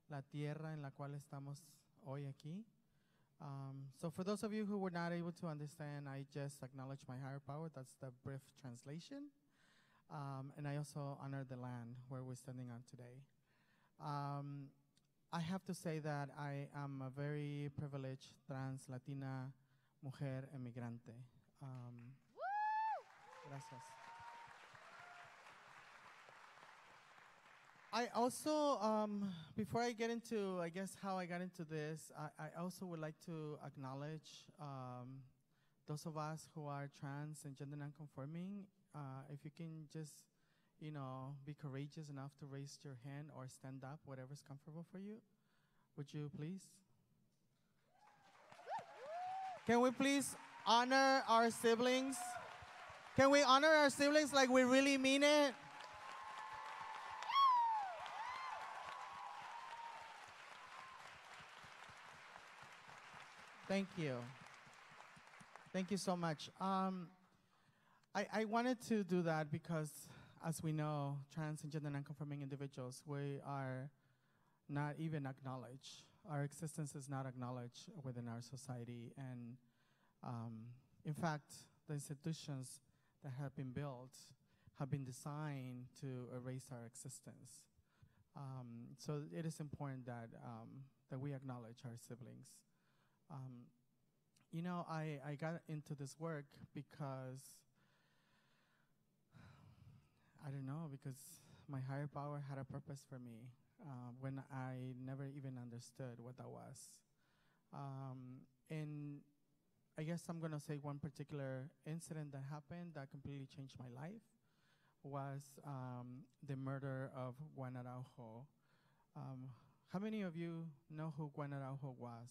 la tierra en la cual estamos hoy aquí. So for those of you who were not able to understand, I just acknowledge my higher power. That's the brief translation. And I also honor the land where we're standing on today. I have to say that I am a very privileged trans Latina mujer emigrante. Gracias. I also, before I get into, I guess, how I got into this, I also would like to acknowledge those of us who are trans and gender nonconforming. If you can just, you know, be courageous enough to raise your hand or stand up, whatever's comfortable for you. Would you please? Can we please honor our siblings? Can we honor our siblings like we really mean it? Thank you. Thank you so much. I wanted to do that because, as we know, trans and gender nonconforming individuals, we are not even acknowledged. Our existence is not acknowledged within our society. And in fact, the institutions that have been built have been designed to erase our existence. So it is important that, that we acknowledge our siblings. You know, I got into this work because, I don't know, because my higher power had a purpose for me when I never even understood what that was. And I guess I'm gonna say one particular incident that happened that completely changed my life was the murder of Juan Araujo. How many of you know who Juan Araujo was?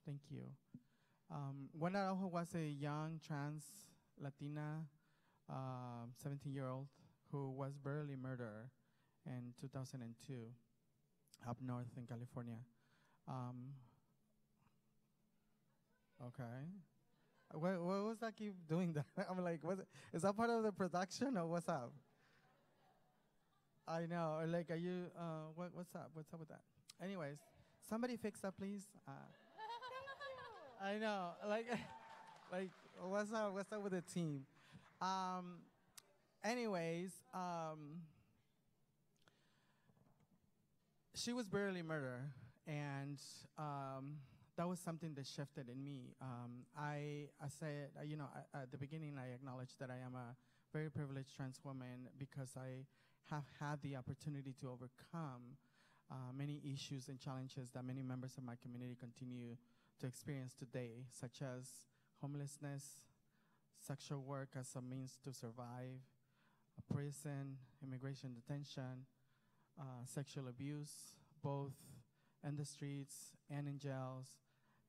Thank you. Juan Araujo was a young trans Latina 17-year-old who was brutally murdered in 2002 up north in California. Okay. What was that keep doing that? I'm like, is that part of the production or what's up? I know. Or like, are you, what's up? What's up with that? Anyways, somebody fix that, please. I know. Like, what's up? What's up with the team? Anyways, she was brutally murdered, and that was something that shifted in me. I said, you know, at the beginning, I acknowledged that I am a very privileged trans woman because I have had the opportunity to overcome many issues and challenges that many members of my community continue to experience today, such as homelessness, sexual work as a means to survive, prison, immigration detention, sexual abuse, both in the streets and in jails,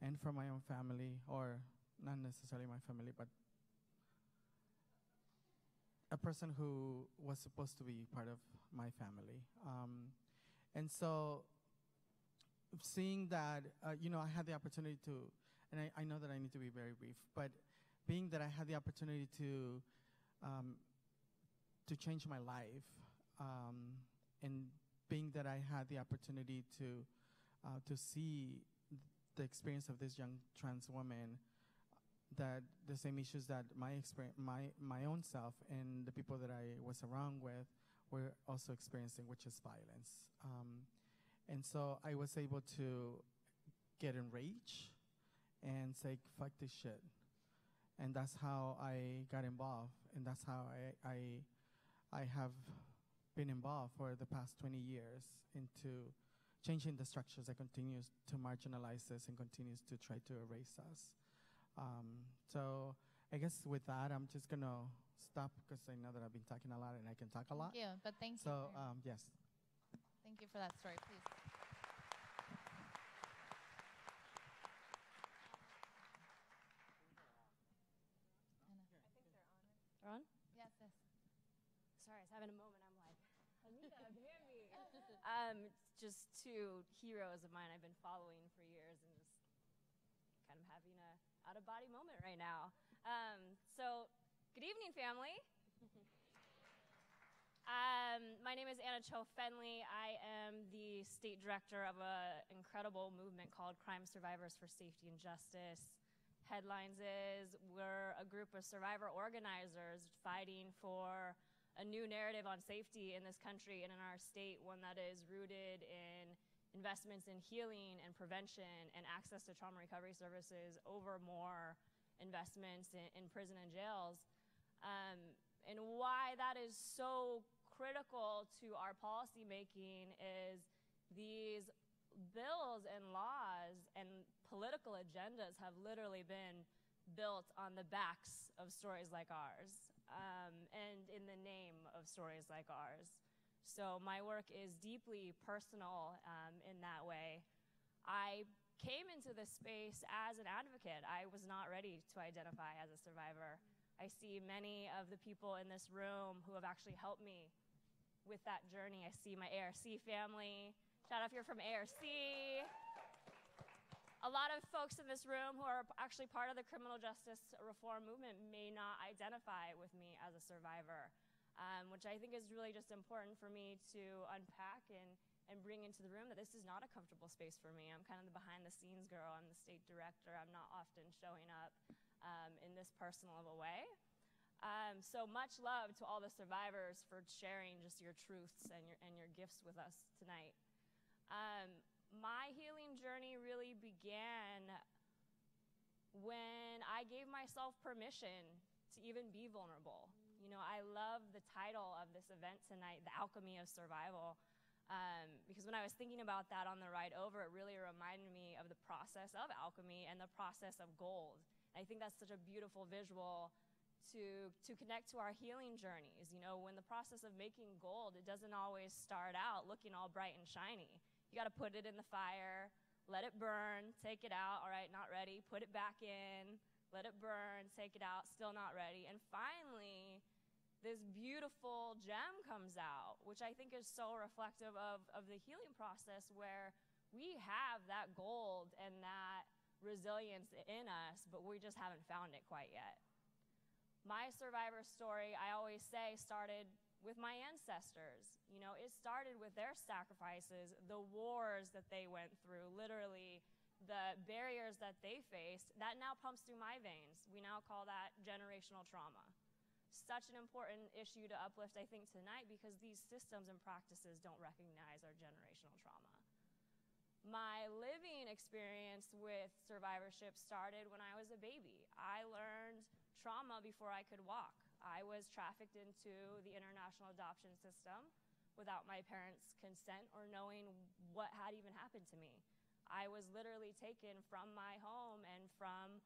and from my own family, or not necessarily my family, but a person who was supposed to be part of my family. And so seeing that, I had the opportunity to, and I know that I need to be very brief, but being that I had the opportunity to change my life, and being that I had the opportunity to see the experience of this young trans woman, that the same issues that my own self and the people that I was around with were also experiencing, which is violence. And so I was able to get enraged and say, fuck this shit. And that's how I got involved, and that's how I have been involved for the past 20 years into changing the structures that continues to marginalize us and continues to try to erase us. So I guess with that, I'm just going to stop because I know that I've been talking a lot and I can talk a lot. Thank you, but thank you. So, yes. Thank you for that story, please. They're on? Yes, yes. Sorry, I was having a moment. I'm like, Anita, Bambi. Just two heroes of mine I've been following for years and just kind of having a out-of-body moment right now. So, good evening, family. My name is Anna Cho Fenley. I am the state director of an incredible movement called Crime Survivors for Safety and Justice. Headlines is we're a group of survivor organizers fighting for a new narrative on safety in this country and in our state, one that is rooted in investments in healing and prevention and access to trauma recovery services over more investments in prison and jails. And why that is so critical to our policy making is these bills and laws and political agendas have literally been built on the backs of stories like ours, and in the name of stories like ours. So my work is deeply personal in that way. I came into this space as an advocate. I was not ready to identify as a survivor. I see many of the people in this room who have actually helped me with that journey. I see my ARC family. Shout out if you're from ARC. A lot of folks in this room who are actually part of the criminal justice reform movement may not identify with me as a survivor, which I think is really just important for me to unpack and bring into the room that this is not a comfortable space for me. I'm kind of the behind-the-scenes girl. I'm the state director. I'm not often showing up in this personal of a way. So much love to all the survivors for sharing just your truths and your gifts with us tonight. My healing journey really began when I gave myself permission to even be vulnerable. You know, I love the title of this event tonight, The Alchemy of Survival, because when I was thinking about that on the ride over, it really reminded me of the process of alchemy and the process of gold. I think that's such a beautiful visual to connect to our healing journeys. You know, when the process of making gold, it doesn't always start out looking all bright and shiny. You got to put it in the fire, let it burn, take it out, all right, not ready, put it back in, let it burn, take it out, still not ready. And finally, this beautiful gem comes out, which I think is so reflective of the healing process, where we have that gold and that resilience in us, but we just haven't found it quite yet. My survivor story, I always say, started with my ancestors. You know, it started with their sacrifices, the wars that they went through, literally the barriers that they faced, that now pumps through my veins. We now call that generational trauma. Such an important issue to uplift, I think, tonight, because these systems and practices don't recognize our generational trauma. My living experience with survivorship started when I was a baby. I learned trauma before I could walk. I was trafficked into the international adoption system without my parents' consent or knowing what had even happened to me. I was literally taken from my home and from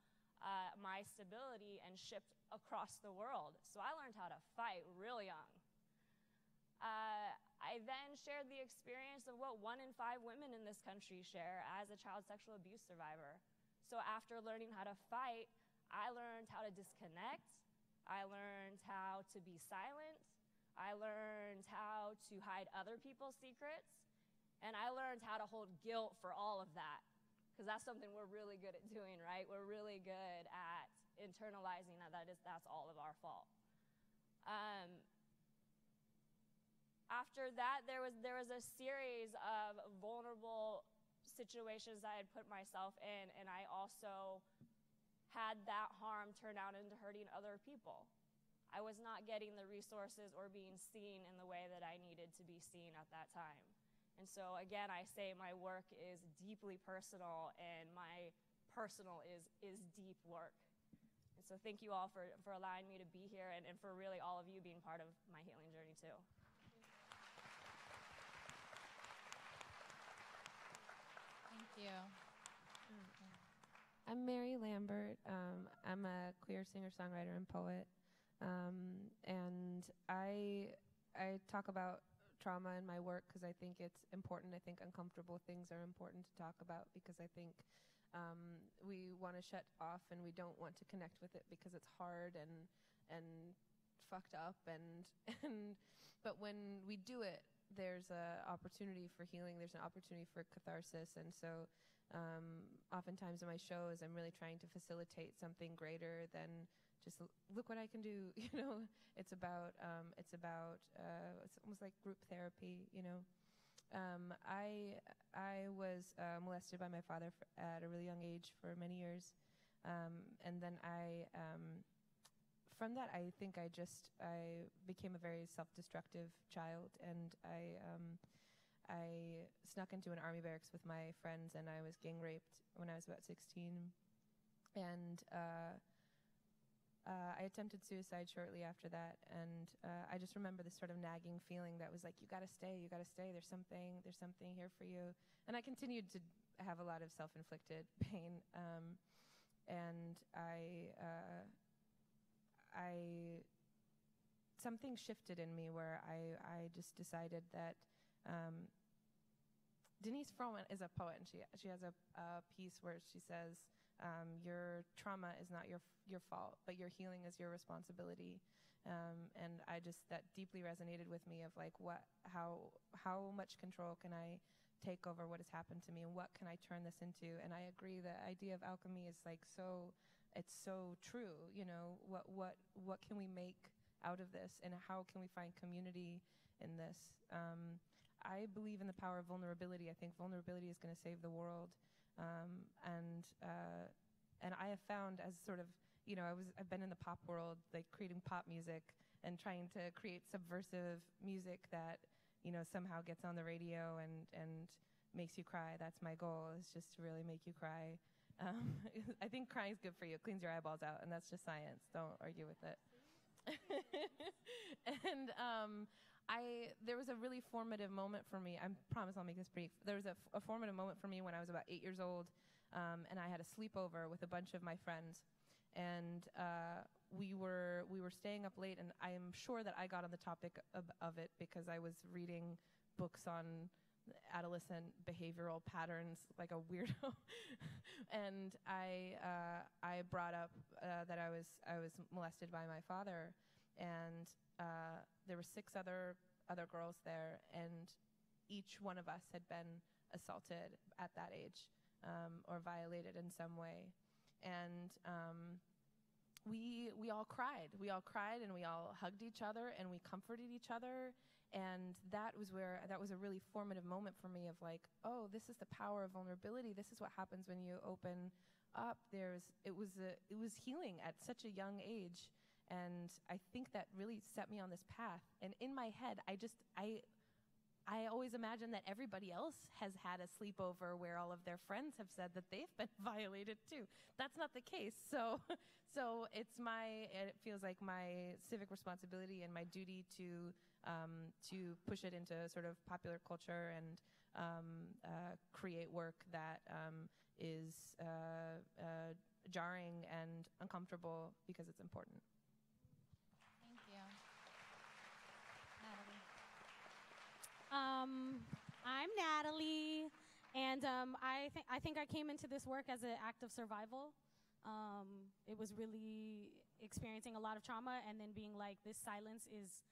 my stability and shipped across the world. So I learned how to fight real young. I then shared the experience of what 1 in 5 women in this country share as a child sexual abuse survivor. So after learning how to fight, I learned how to disconnect. I learned how to be silent. I learned how to hide other people's secrets. And I learned how to hold guilt for all of that, because that's something we're really good at doing, right? We're really good at internalizing that's all of our fault. After that, there was a series of vulnerable situations I had put myself in, and I also had that harm turn out into hurting other people. I was not getting the resources or being seen in the way that I needed to be seen at that time. And so again, I say my work is deeply personal, and my personal is deep work. And so thank you all for allowing me to be here, and for really all of you being part of my healing journey too. Thank you. I'm Mary Lambert. I'm a queer singer-songwriter and poet. And I talk about trauma in my work because I think it's important. I think uncomfortable things are important to talk about, because I think we want to shut off and we don't want to connect with it because it's hard and fucked up. But when we do it, there's an opportunity for healing. There's an opportunity for catharsis. And so oftentimes in my shows, I'm really trying to facilitate something greater than just look what I can do. You know, it's almost like group therapy. You know, I was molested by my father at a really young age for many years, and then from that, I think I became a very self-destructive child, and I snuck into an army barracks with my friends, and I was gang raped when I was about 16, and I attempted suicide shortly after that, and I just remember this sort of nagging feeling that was like, you gotta stay, there's something here for you. And I continued to have a lot of self-inflicted pain, and something shifted in me where I just decided that Denise Frohman is a poet, and she has a piece where she says, your trauma is not your fault, but your healing is your responsibility. And that deeply resonated with me of like, how much control can I take over what has happened to me, and what can I turn this into? And I agree, the idea of alchemy is like it's so true. You know, what can we make out of this, and how can we find community in this? I believe in the power of vulnerability. I think vulnerability is going to save the world. And I have found, as sort of, you know, I've been in the pop world, like creating pop music and trying to create subversive music that, you know, somehow gets on the radio and makes you cry. That's my goal, is just to really make you cry. I think crying is good for you. It cleans your eyeballs out, and that's just science. Don't argue with it. And there was a really formative moment for me. I promise I'll make this brief. There was a formative moment for me when I was about 8 years old, and I had a sleepover with a bunch of my friends, and we were staying up late, and I am sure that I got on the topic of it because I was reading books on adolescent behavioral patterns like a weirdo. And I brought up that I was molested by my father, and there were 6 other girls there, and each one of us had been assaulted at that age, or violated in some way. And we all cried. We all cried, and we all hugged each other, and we comforted each other. And that was a really formative moment for me of like, oh, this is the power of vulnerability. This is what happens when you open up. It was healing at such a young age. And I think that really set me on this path. And in my head, I always imagine that everybody else has had a sleepover where all of their friends have said that they've been violated too. That's not the case. So it feels like my civic responsibility and my duty to push it into sort of popular culture and create work that is jarring and uncomfortable because it's important. Thank you. Natalie. I think I came into this work as an act of survival. It was really experiencing a lot of trauma and then being like, this silence is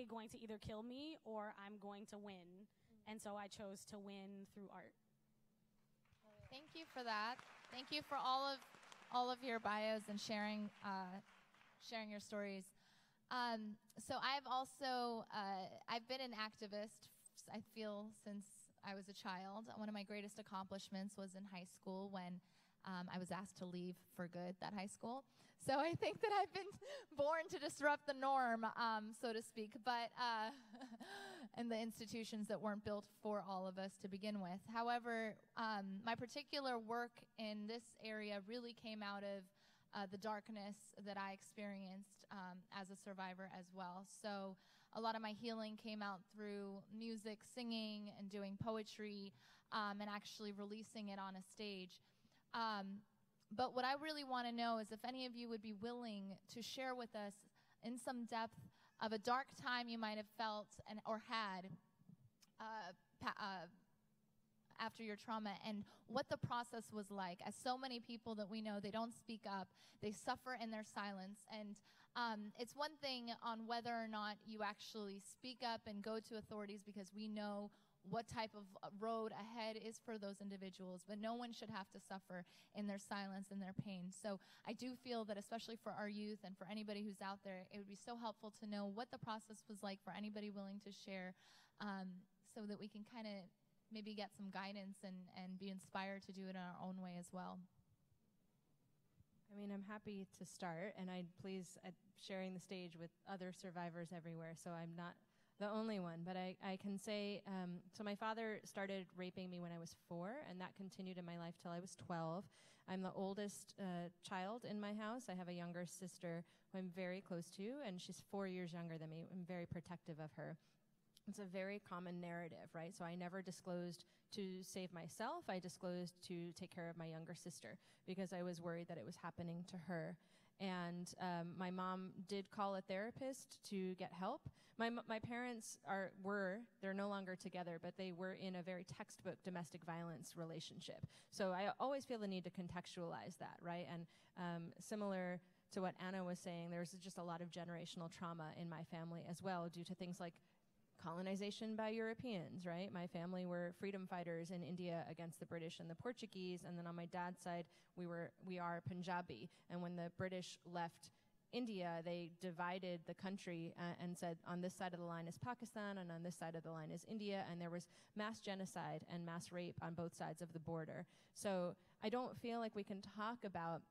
going to either kill me or I'm going to win. And so I chose to win through art. Thank you for that. Thank you for all of your bios and sharing your stories. So I've been an activist, I feel, since I was a child. One of my greatest accomplishments was in high school when I was asked to leave for good that high school. So I think that I've been born to disrupt the norm, so to speak, but and the institutions that weren't built for all of us to begin with. However, my particular work in this area really came out of the darkness that I experienced as a survivor as well. So a lot of my healing came out through music, singing, and doing poetry, and actually releasing it on a stage. But what I really want to know is if any of you would be willing to share with us in some depth of a dark time you might have felt or had after your trauma, and what the process was like. As so many people that we know, they don't speak up, they suffer in their silence, and it's one thing on whether or not you actually speak up and go to authorities because we know what type of road ahead is for those individuals, but no one should have to suffer in their silence and their pain. So I do feel that especially for our youth and for anybody who's out there, it would be so helpful to know what the process was like for anybody willing to share, so that we can kind of maybe get some guidance and be inspired to do it in our own way as well. I mean, I'm happy to start, and I'd please sharing the stage with other survivors everywhere, so I'm not the only one. But I can say, so my father started raping me when I was 4, and that continued in my life till I was 12. I'm the oldest child in my house. I have a younger sister who I'm very close to, and she's 4 years younger than me. I'm very protective of her. It's a very common narrative, right? So I never disclosed to save myself. I disclosed to take care of my younger sister because I was worried that it was happening to her. And my mom did call a therapist to get help. My parents they're no longer together, but they were in a very textbook domestic violence relationship. So I always feel the need to contextualize that, right? And similar to what Anna was saying, there's just a lot of generational trauma in my family as well due to things like colonization by Europeans, right? My family were freedom fighters in India against the British and the Portuguese, and then on my dad's side, we are Punjabi. And when the British left India, they divided the country and said on this side of the line is Pakistan and on this side of the line is India, and there was mass genocide and mass rape on both sides of the border. So I don't feel like we can talk about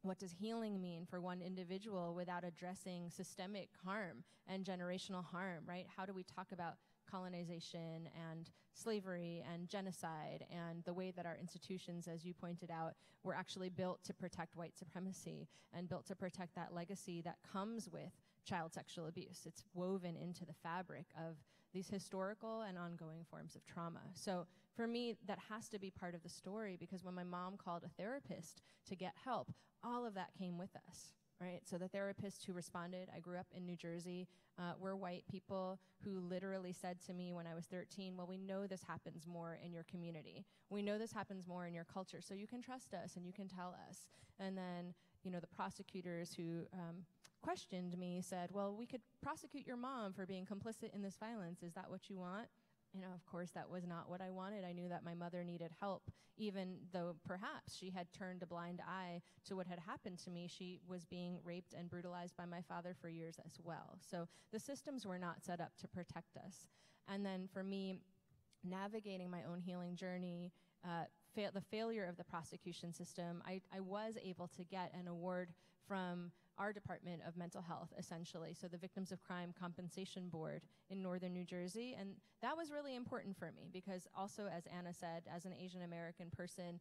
what does healing mean for one individual without addressing systemic harm and generational harm, right? How do we talk about colonization and slavery and genocide and the way that our institutions, as you pointed out, were actually built to protect white supremacy and built to protect that legacy that comes with child sexual abuse? It's woven into the fabric of these historical and ongoing forms of trauma. So for me, that has to be part of the story, because when my mom called a therapist to get help, all of that came with us, right? So the therapist who responded, I grew up in New Jersey, were white people who literally said to me when I was 13, well, we know this happens more in your community. We know this happens more in your culture, so you can trust us and you can tell us. And then, the prosecutors who questioned me said, well, we could prosecute your mom for being complicit in this violence. Is that what you want? Of course, that was not what I wanted. I knew that my mother needed help, even though perhaps she had turned a blind eye to what had happened to me. She was being raped and brutalized by my father for years as well. So the systems were not set up to protect us. And then for me, navigating my own healing journey, the failure of the prosecution system, I was able to get an award from our Department of Mental Health, essentially, so the Victims of Crime Compensation Board in northern New Jersey. And that was really important for me because also, as Anna said, as an Asian American person,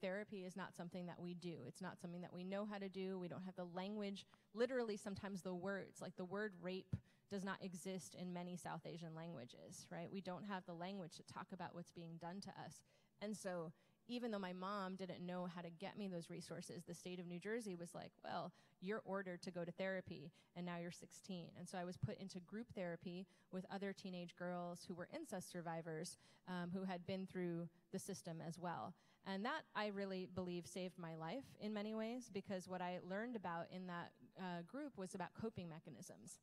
therapy is not something that we do. It's not something that we know how to do. We don't have the language, literally sometimes the words, like the word rape does not exist in many South Asian languages, right? We don't have the language to talk about what's being done to us. And so even though my mom didn't know how to get me those resources, the state of New Jersey was like, well, you're ordered to go to therapy, and now you're 16. And so I was put into group therapy with other teenage girls who were incest survivors who had been through the system as well. And that, I really believe, saved my life in many ways, because what I learned about in that group was about coping mechanisms.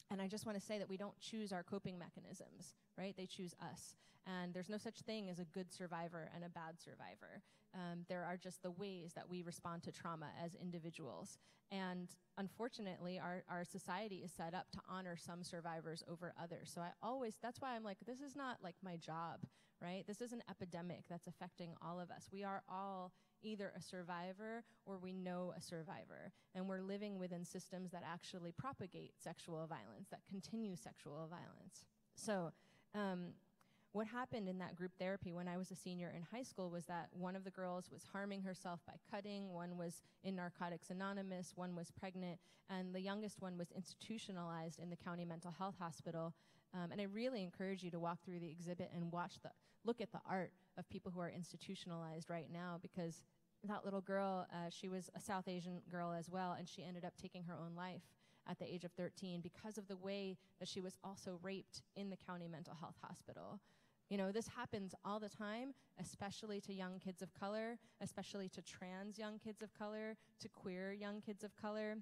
And I just want to say that we don't choose our coping mechanisms, right? They choose us. And there's no such thing as a good survivor and a bad survivor. There are just the ways that we respond to trauma as individuals. And unfortunately, our society is set up to honor some survivors over others. So that's why I'm like, this is not like my job, right? This is an epidemic that's affecting all of us. We are all either a survivor or we know a survivor. And we're living within systems that actually propagate sexual violence, that continue sexual violence. So what happened in that group therapy when I was a senior in high school was that one of the girls was harming herself by cutting, one was in Narcotics Anonymous, one was pregnant, and the youngest one was institutionalized in the county mental health hospital. And I really encourage you to walk through the exhibit and look at the art of people who are institutionalized right now, because that little girl, she was a South Asian girl as well, and she ended up taking her own life at the age of 13 because of the way that she was also raped in the county mental health hospital. You know, this happens all the time, especially to young kids of color, especially to trans young kids of color, to queer young kids of color.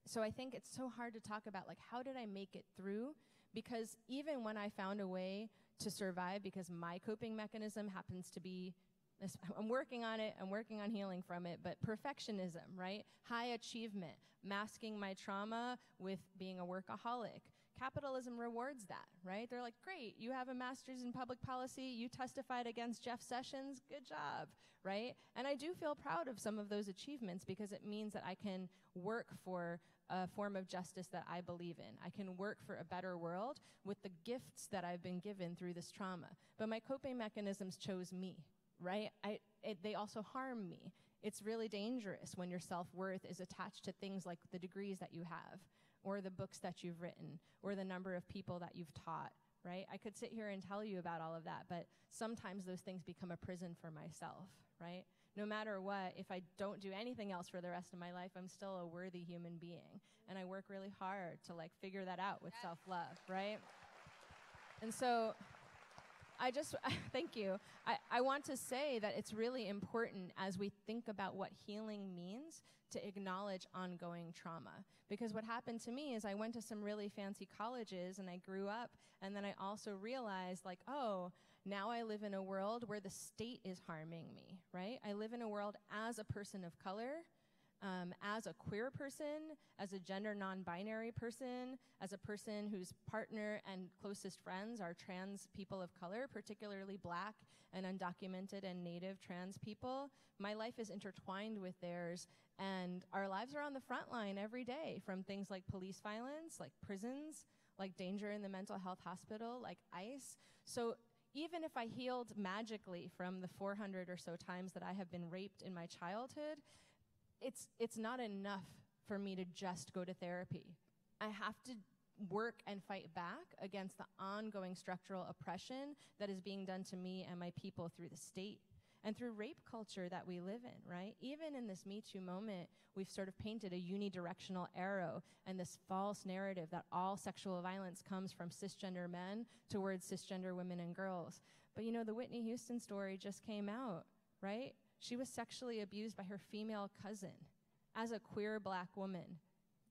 So I think it's so hard to talk about, like, how did I make it through? Because even when I found a way to survive, because my coping mechanism happens to be, I'm working on it, I'm working on healing from it, but perfectionism, right? High achievement, masking my trauma with being a workaholic. Capitalism rewards that, right? They're like, great, you have a master's in public policy, you testified against Jeff Sessions, good job, right? And I do feel proud of some of those achievements because it means that I can work for a form of justice that I believe in. I can work for a better world with the gifts that I've been given through this trauma. But my coping mechanisms chose me, right? They also harm me. It's really dangerous when your self-worth is attached to things like the degrees that you have, or the books that you've written, or the number of people that you've taught, right? I could sit here and tell you about all of that, but sometimes those things become a prison for myself, right? No matter what, if I don't do anything else for the rest of my life, I'm still a worthy human being. And I work really hard to like figure that out with self-love, right? And so thank you. I want to say that it's really important as we think about what healing means to acknowledge ongoing trauma. Because what happened to me is I went to some really fancy colleges and I grew up, and then I also realized, like, oh, now I live in a world where the state is harming me, right? I live in a world as a person of color, as a queer person, as a gender non-binary person, as a person whose partner and closest friends are trans people of color, particularly Black and undocumented and Native trans people. My life is intertwined with theirs, and our lives are on the front line every day, from things like police violence, like prisons, like danger in the mental health hospital, like ICE. So even if I healed magically from the 400 or so times that I have been raped in my childhood, it's not enough for me to just go to therapy. I have to work and fight back against the ongoing structural oppression that is being done to me and my people through the state and through rape culture that we live in, right? Even in this Me Too moment, we've sort of painted a unidirectional arrow and this false narrative that all sexual violence comes from cisgender men towards cisgender women and girls. But you know, the Whitney Houston story just came out, right? She was sexually abused by her female cousin as a queer Black woman.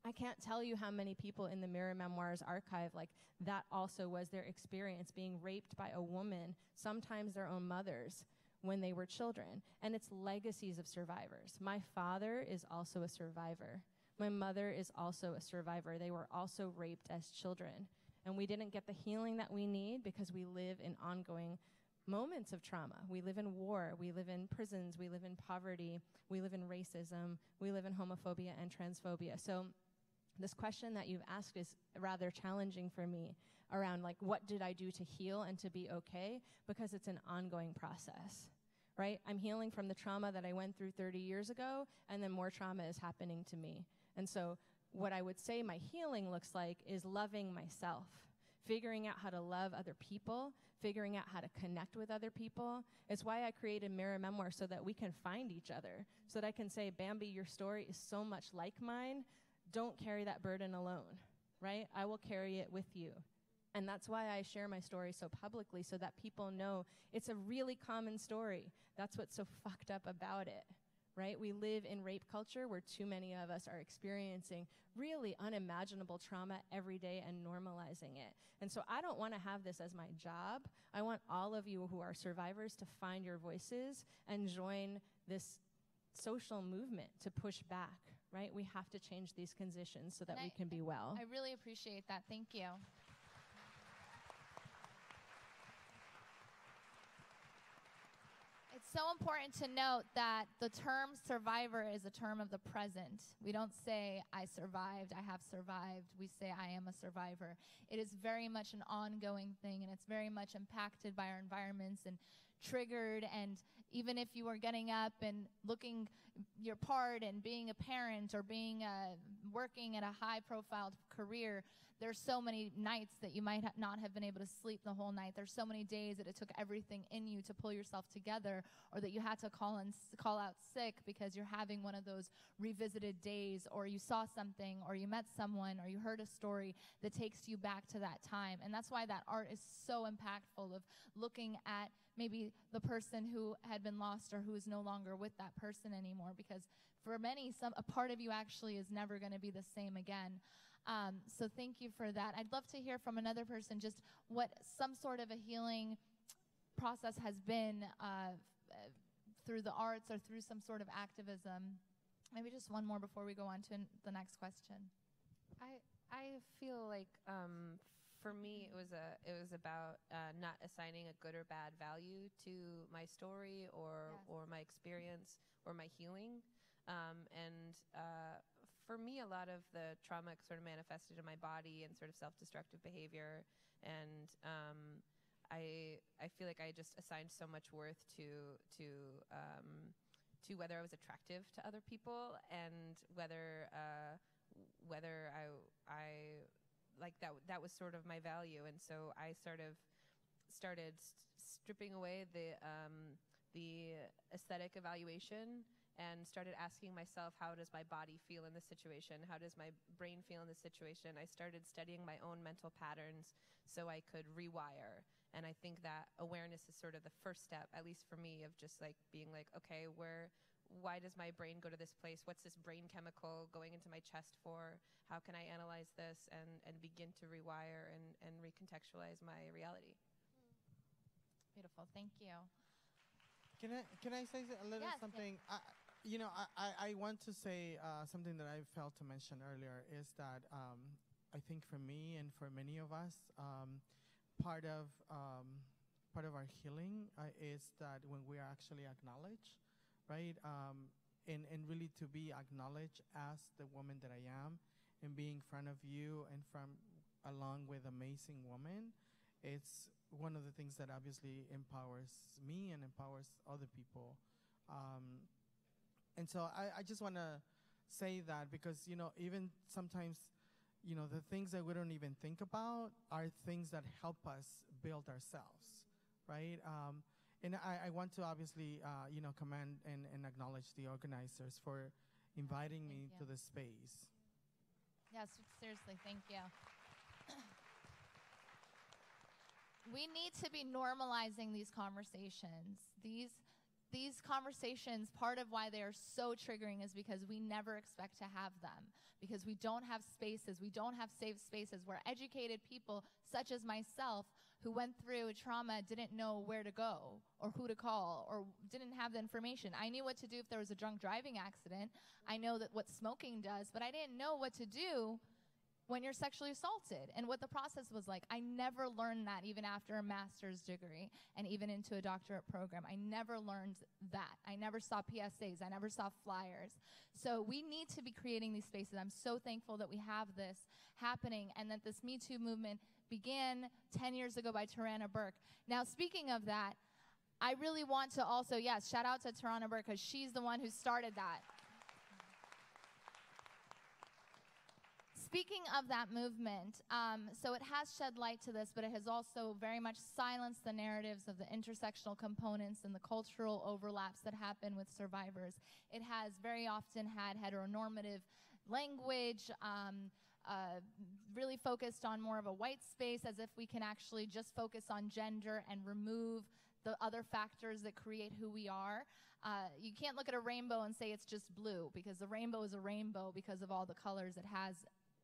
I can't tell you how many people in the Mirror Memoirs archive, like, that also was their experience, being raped by a woman, sometimes their own mothers, when they were children. And it's legacies of survivors. My father is also a survivor. My mother is also a survivor. They were also raped as children. And we didn't get the healing that we need because we live in ongoing moments of trauma. We live in war, we live in prisons, we live in poverty, we live in racism, we live in homophobia and transphobia. So this question that you've asked is rather challenging for me around, like, what did I do to heal and to be okay? Because it's an ongoing process, right? I'm healing from the trauma that I went through 30 years ago, and then more trauma is happening to me. And so what I would say my healing looks like is loving myself, figuring out how to love other people, figuring out how to connect with other people. It's why I created Mirror Memoir, so that we can find each other, so that I can say, Bambi, your story is so much like mine. Don't carry that burden alone, right? I will carry it with you. And that's why I share my story so publicly, so that people know it's a really common story. That's what's so fucked up about it, right? We live in rape culture where too many of us are experiencing really unimaginable trauma every day and normalizing it. And so I don't want to have this as my job. I want all of you who are survivors to find your voices and join this social movement to push back, right? We have to change these conditions so that we can be well. I really appreciate that. Thank you. It's so important to note that the term survivor is a term of the present. We don't say, I survived, I have survived. We say, I am a survivor. It is very much an ongoing thing, and it's very much impacted by our environments and triggered. And even if you are getting up and looking your part and being a parent or being working at a high-profile career, there's so many nights that you might not have been able to sleep the whole night. There's so many days that it took everything in you to pull yourself together, or that you had to call out sick because you're having one of those revisited days, or you saw something, or you met someone, or you heard a story that takes you back to that time. And that's why that art is so impactful, of looking at maybe the person who had been lost or who is no longer with that person anymore, because for many, a part of you actually is never going to be the same again. So thank you for that. I'd love to hear from another person just what some sort of a healing process has been through the arts or through some sort of activism. Maybe just one more before we go on to the next question. I feel like for me it was about not assigning a good or bad value to my story or my experience or my healing, and for me, a lot of the trauma sort of manifested in my body and sort of self-destructive behavior, and I feel like I just assigned so much worth to whether I was attractive to other people, and whether I like that was sort of my value. And so I sort of started stripping away the aesthetic evaluation, and started asking myself, how does my body feel in this situation? How does my brain feel in this situation? I started studying my own mental patterns so I could rewire. And I think that awareness is sort of the first step, at least for me, of just like being like, okay, why does my brain go to this place? What's this brain chemical going into my chest for? How can I analyze this and begin to rewire and recontextualize my reality? Beautiful, thank you. Can I say a little something? Yes. I want to say something that I failed to mention earlier, is that I think for me and for many of us, part of our healing is that when we are actually acknowledged, right? And really to be acknowledged as the woman that I am, and be in front of you and along with amazing women, it's one of the things that obviously empowers me and empowers other people. And so I just want to say that, because, even sometimes, the things that we don't even think about are things that help us build ourselves, right? And I want to obviously, commend and acknowledge the organizers for inviting me to this space. Yes, seriously, thank you. We need to be normalizing these conversations. These conversations, part of why they are so triggering is because we never expect to have them, because we don't have spaces, we don't have safe spaces where educated people such as myself who went through trauma didn't know where to go or who to call or didn't have the information. I knew what to do if there was a drunk driving accident. I know that what smoking does, but I didn't know what to do when you're sexually assaulted and what the process was like. I never learned that even after a master's degree and even into a doctorate program. I never learned that. I never saw PSAs. I never saw flyers. So we need to be creating these spaces. I'm so thankful that we have this happening and that this Me Too movement began 10 years ago by Tarana Burke. Now, speaking of that, I really want to also, shout out to Tarana Burke, because she's the one who started that. Speaking of that movement, so it has shed light to this, but it has also very much silenced the narratives of the intersectional components and the cultural overlaps that happen with survivors. It has very often had heteronormative language, really focused on more of a white space, as if we can actually just focus on gender and remove the other factors that create who we are. You can't look at a rainbow and say it's just blue, because the rainbow is a rainbow because of all the colors it has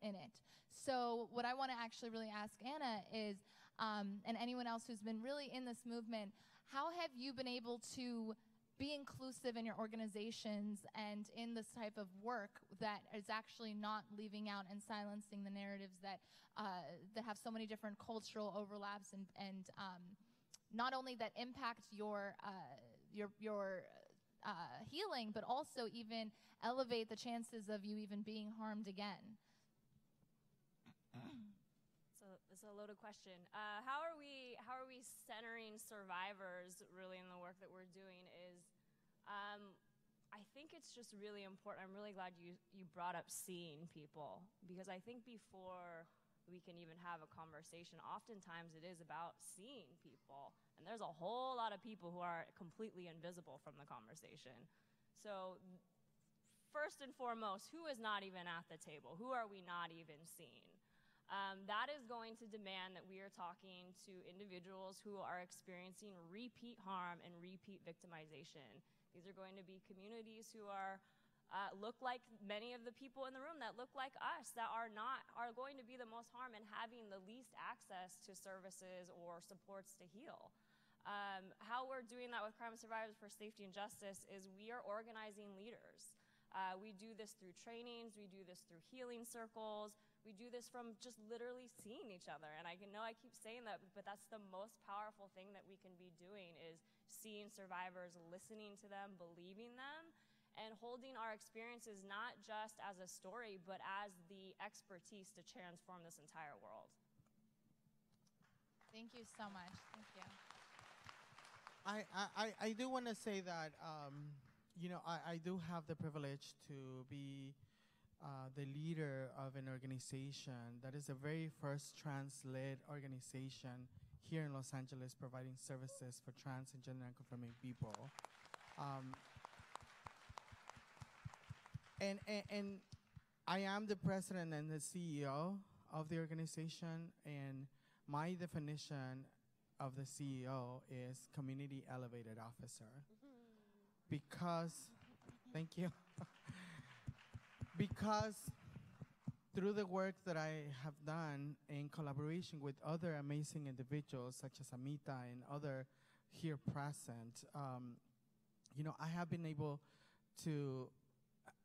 in it. So what I want to actually really ask Anna is, and anyone else who's been really in this movement, how have you been able to be inclusive in your organizations and in this type of work that is actually not leaving out and silencing the narratives that that have so many different cultural overlaps and not only that impact your healing, but also even elevate the chances of you even being harmed again? So it's a loaded question. How are we centering survivors really in the work that we're doing is, I think it's just really important. I'm really glad you brought up seeing people, because I think before we can even have a conversation, oftentimes it is about seeing people. And there's a whole lot of people who are completely invisible from the conversation. So first and foremost, who is not even at the table? Who are we not even seeing? That is going to demand that we are talking to individuals who are experiencing repeat harm and repeat victimization. These are going to be communities who are look like many of the people in the room, that look like us, that are going to be the most harmed and having the least access to services or supports to heal. How we're doing that with Crime Survivors for Safety and Justice is we are organizing leaders. We do this through trainings, we do this through healing circles, we do this from just literally seeing each other. And I know I keep saying that, but that's the most powerful thing that we can be doing, is seeing survivors, listening to them, believing them, and holding our experiences not just as a story, but as the expertise to transform this entire world. Thank you so much. Thank you. I do want to say that, I do have the privilege to be the leader of an organization that is the very first trans-led organization here in Los Angeles, providing services for trans and gender nonconforming people. And I am the president and the CEO of the organization, and my definition of the CEO is community elevated officer. Because, thank you. Because through the work that I have done in collaboration with other amazing individuals such as Amita and other here present, I have been able to,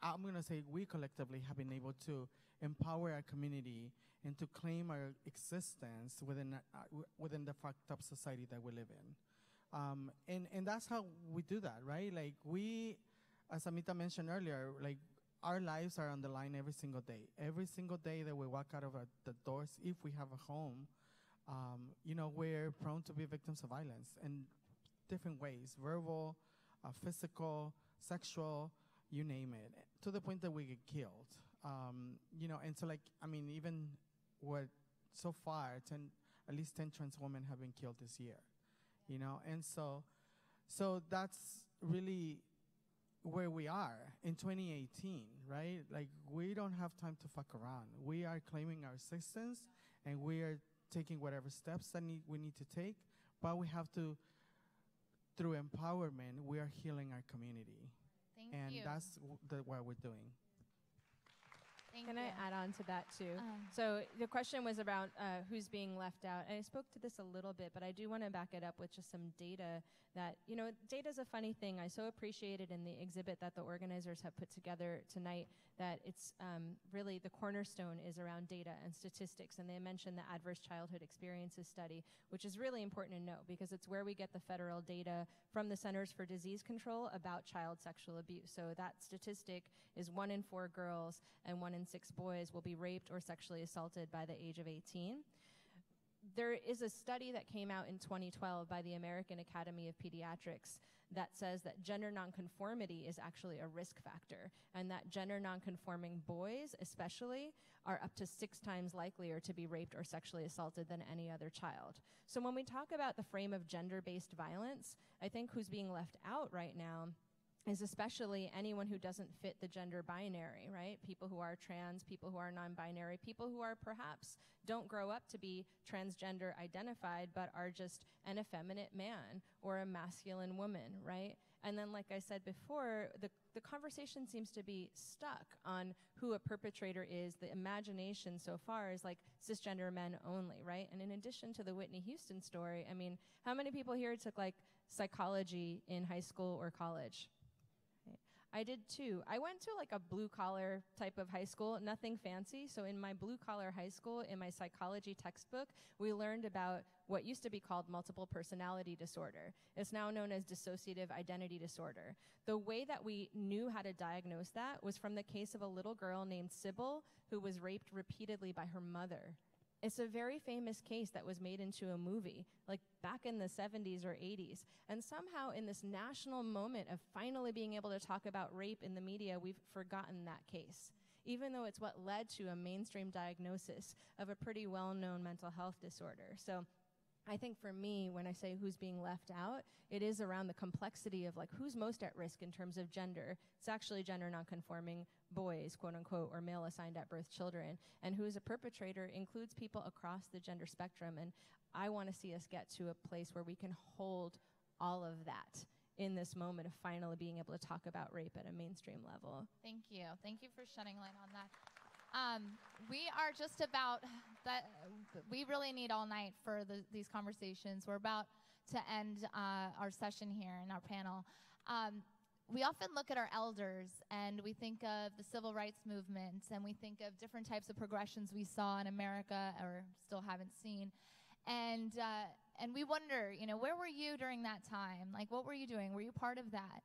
I'm going to say we collectively have been able to empower our community and to claim our existence within the fucked up society that we live in. And that's how we do that, right? Like we, as Amita mentioned earlier, like our lives are on the line every single day. Every single day that we walk out of the doors, if we have a home, we're prone to be victims of violence in different ways, verbal, physical, sexual, you name it, to the point that we get killed. And so even so far, at least 10 trans women have been killed this year, and so that's really where we are in 2018, right? Like, we don't have time to fuck around. We are claiming our existence, and we are taking whatever steps that we need to take, but we have to, through empowerment, we are healing our community. Thank you. And that's what we're doing. Can I add on to that too? So the question was about who's being left out. And I spoke to this a little bit, but I do want to back it up with just some data that, data's a funny thing. I so appreciated in the exhibit that the organizers have put together tonight that it's really the cornerstone is around data and statistics. And they mentioned the Adverse Childhood Experiences Study, which is really important to know because it's where we get the federal data from the Centers for Disease Control about child sexual abuse. So that statistic is 1 in 4 girls and 1 in 6 boys will be raped or sexually assaulted by the age of 18. There is a study that came out in 2012 by the American Academy of Pediatrics that says that gender nonconformity is actually a risk factor, and that gender nonconforming boys especially are up to 6 times likelier to be raped or sexually assaulted than any other child. So when we talk about the frame of gender-based violence, I think who's being left out right now is especially anyone who doesn't fit the gender binary, right? People who are trans, people who are non-binary, people who are perhaps don't grow up to be transgender identified, but are just an effeminate man or a masculine woman, right? And then, like I said before, the conversation seems to be stuck on who a perpetrator is. The imagination so far is like cisgender men only, right? And in addition to the Whitney Houston story, I mean, how many people here took like psychology in high school or college? I did too. I went to like a blue collar type of high school, nothing fancy. So in my blue collar high school, in my psychology textbook, we learned about what used to be called multiple personality disorder. It's now known as dissociative identity disorder. The way that we knew how to diagnose that was from the case of a little girl named Sybil who was raped repeatedly by her mother. It's a very famous case that was made into a movie, like back in the 70s or 80s. And somehow in this national moment of finally being able to talk about rape in the media, we've forgotten that case, even though it's what led to a mainstream diagnosis of a pretty well-known mental health disorder. So I think for me, when I say who's being left out, it is around the complexity of like who's most at risk in terms of gender. It's actually gender nonconforming boys, quote unquote, or male assigned at birth children. And who is a perpetrator includes people across the gender spectrum. And I want to see us get to a place where we can hold all of that in this moment of finally being able to talk about rape at a mainstream level. Thank you. Thank you for shedding light on that. We are just about that. We really need all night for these conversations. We're about to end our session here in our panel. We often look at our elders and we think of the civil rights movement and we think of different types of progressions we saw in America or still haven't seen. And we wonder, you know, where were you during that time? Like, what were you doing? Were you part of that?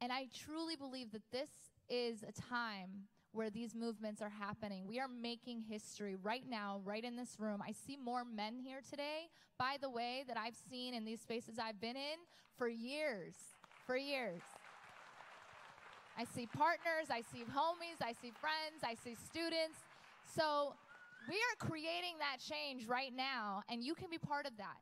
And I truly believe that this is a time where these movements are happening. We are making history right now, right in this room. I see more men here today, by the way, that I've seen in these spaces I've been in for years, I see partners, I see homies, I see friends, I see students. So we are creating that change right now, and you can be part of that.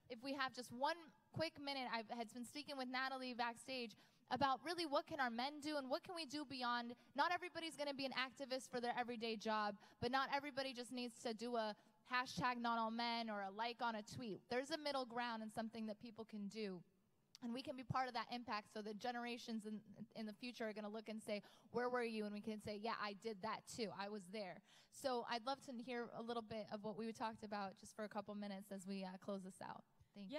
If we have just one quick minute, I had been speaking with Natalie backstage about really what can our men do and what can we do beyond. Not everybody's going to be an activist for their everyday job, but not everybody just needs to do a hashtag not all men or a like on a tweet. There's a middle ground and something that people can do. And we can be part of that impact so the generations in the future are going to look and say, where were you? And we can say, yeah, I did that too. I was there. So I'd love to hear a little bit of what we talked about just for a couple minutes as we close this out. Thank you.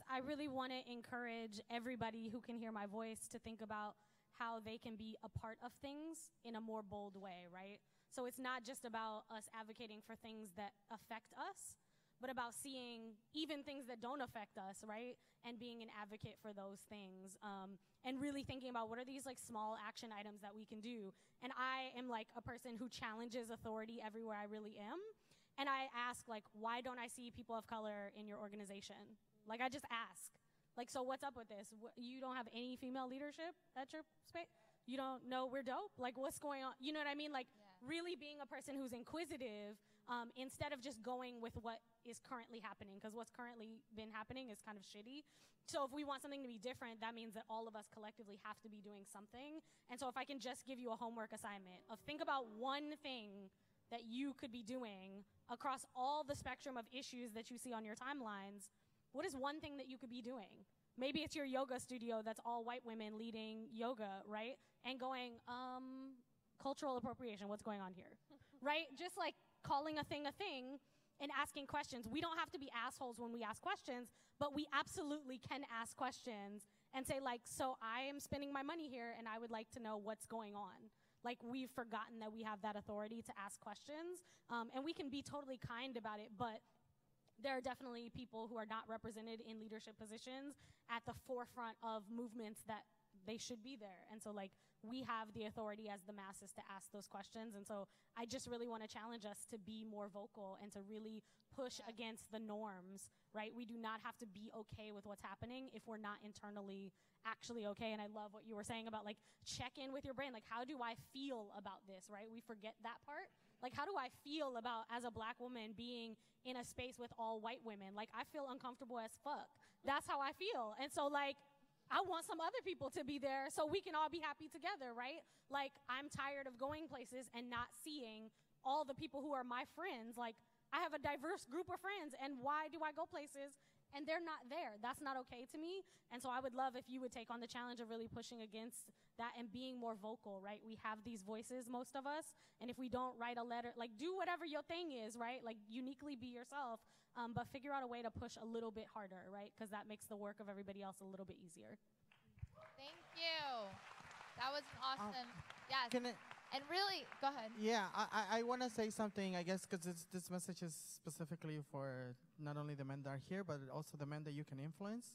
I really want to encourage everybody who can hear my voice to think about how they can be a part of things in a more bold way, right? So it's not just about us advocating for things that affect us, but about seeing even things that don't affect us, right? And being an advocate for those things. And really thinking about what are these like small action items that we can do. And I am like a person who challenges authority everywhere I really am. And I ask like, why don't I see people of color in your organization? Like I just ask. Like, so what's up with this? You don't have any female leadership at your space? You don't know we're dope? Like what's going on? You know what I mean? Like really being a person who's inquisitive instead of just going with what is currently happening, because what's currently been happening is kind of shitty. So if we want something to be different, that means that all of us collectively have to be doing something. And so if I can just give you a homework assignment of think about one thing that you could be doing across all the spectrum of issues that you see on your timelines, what is one thing that you could be doing? Maybe it's your yoga studio that's all white women leading yoga, right? And going, cultural appropriation, what's going on here? Right? Just like calling a thing and asking questions. We don't have to be assholes when we ask questions, but we absolutely can ask questions and say like, so I am spending my money here and I would like to know what's going on. Like we've forgotten that we have that authority to ask questions, and we can be totally kind about it, but there are definitely people who are not represented in leadership positions at the forefront of movements that they should be there. And so like we have the authority as the masses to ask those questions. And so I just really want to challenge us to be more vocal and to really push against the norms, right? We do not have to be okay with what's happening if we're not internally actually okay. And I love what you were saying about like check in with your brain. Like how do I feel about this, right? We forget that part. Like how do I feel about as a black woman being in a space with all white women? Like I feel uncomfortable as fuck. That's how I feel. And so like I want some other people to be there so we can all be happy together, right? Like, I'm tired of going places and not seeing all the people who are my friends. Like, I have a diverse group of friends, and why do I go places and they're not there? That's not okay to me. And so I would love if you would take on the challenge of really pushing against that and being more vocal, right? We have these voices, most of us, and if we don't write a letter, like, do whatever your thing is, right? Like, uniquely be yourself, but figure out a way to push a little bit harder, right? Because that makes the work of everybody else a little bit easier. Thank you. That was awesome. Yes. And really, go ahead. Yeah, I want to say something, I guess, because this message is specifically for not only the men that are here, but also the men that you can influence.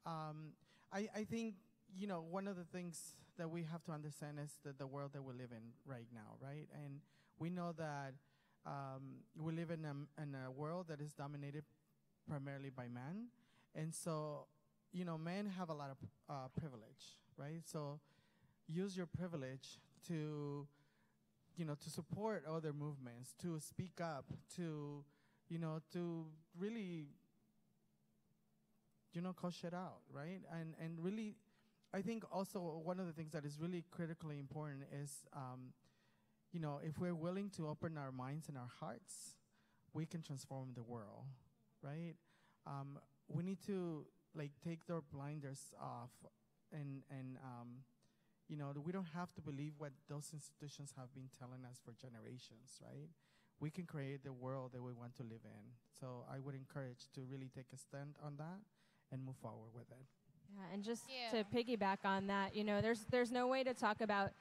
I think, you know, one of the things that we have to understand is the world that we live in right now, right? And we know that we live in a world that is dominated primarily by men. And so, you know, men have a lot of privilege, right? So use your privilege to, you know, to support other movements, to speak up, to, you know, to really, you know, call shit out, right? And really, I think also one of the things that is really critically important is, you know, if we're willing to open our minds and our hearts, we can transform the world, right? We need to, like, take their blinders off and you know, we don't have to believe what those institutions have been telling us for generations, right? We can create the world that we want to live in. So I would encourage to really take a stand on that and move forward with it. Yeah, and just to piggyback on that, you know, there's no way to talk about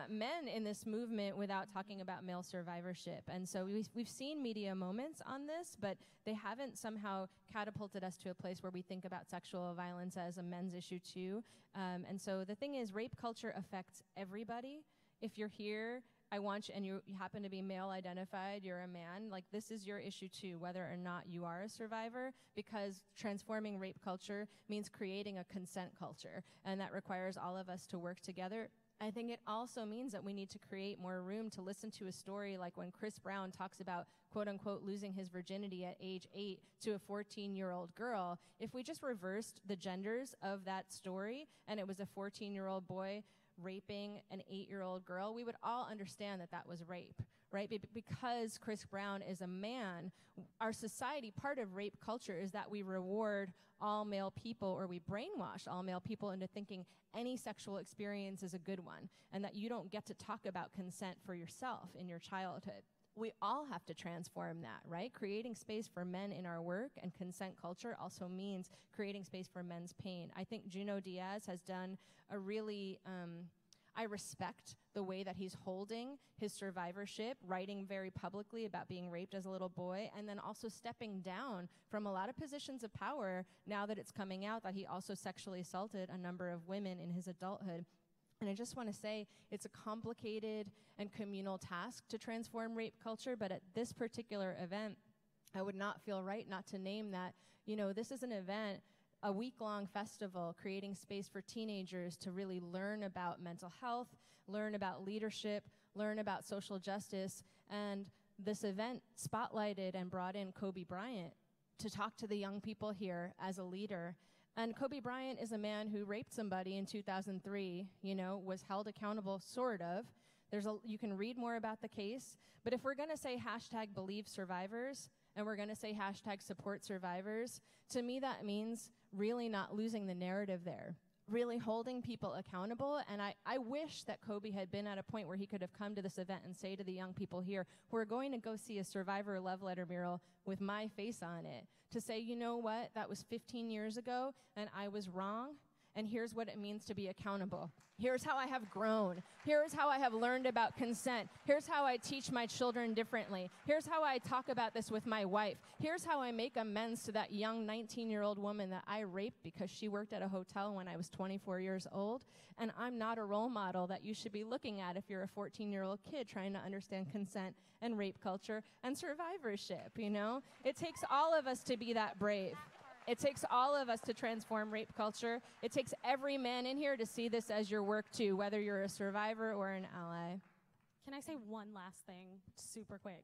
men in this movement without talking about male survivorship. And so we've seen media moments on this, but they haven't somehow catapulted us to a place where we think about sexual violence as a men's issue too. And so the thing is, rape culture affects everybody. If you're here, I want you, and you happen to be male identified, you're a man, like, this is your issue too, whether or not you are a survivor, because transforming rape culture means creating a consent culture, and that requires all of us to work together. I think it also means that we need to create more room to listen to a story like when Chris Brown talks about, quote unquote, losing his virginity at age 8 to a 14-year-old girl. If we just reversed the genders of that story and it was a 14-year-old boy raping an 8-year-old girl, we would all understand that that was rape, right? Because Chris Brown is a man, our society, part of rape culture is that we reward all male people, or we brainwash all male people into thinking any sexual experience is a good one, and that you don't get to talk about consent for yourself in your childhood. We all have to transform that, right? Creating space for men in our work and consent culture also means creating space for men's pain. I think Junot Diaz has done a really, I respect the way that he's holding his survivorship, writing very publicly about being raped as a little boy, and then also stepping down from a lot of positions of power now that it's coming out that he also sexually assaulted a number of women in his adulthood. And I just want to say it's a complicated and communal task to transform rape culture, but at this particular event, I would not feel right not to name that, you know, this is an event, a week-long festival, creating space for teenagers to really learn about mental health, learn about leadership, learn about social justice. And this event spotlighted and brought in Kobe Bryant to talk to the young people here as a leader. And Kobe Bryant is a man who raped somebody in 2003, you know, was held accountable, sort of. You can read more about the case. But if we're going to say hashtag believe survivors, and we're going to say hashtag support survivors, to me that means really not losing the narrative there, really holding people accountable. And I wish that Kobe had been at a point where he could have come to this event and say to the young people here, we're going to go see a survivor love letter mural with my face on it, to say, you know what, that was 15 years ago and I was wrong, and here's what it means to be accountable. Here's how I have grown. Here's how I have learned about consent. Here's how I teach my children differently. Here's how I talk about this with my wife. Here's how I make amends to that young 19-year-old woman that I raped because she worked at a hotel when I was 24 years old. And I'm not a role model that you should be looking at if you're a 14-year-old kid trying to understand consent and rape culture and survivorship, you know? It takes all of us to be that brave. It takes all of us to transform rape culture. It takes every man in here to see this as your work too, whether you're a survivor or an ally. Can I say one last thing, super quick?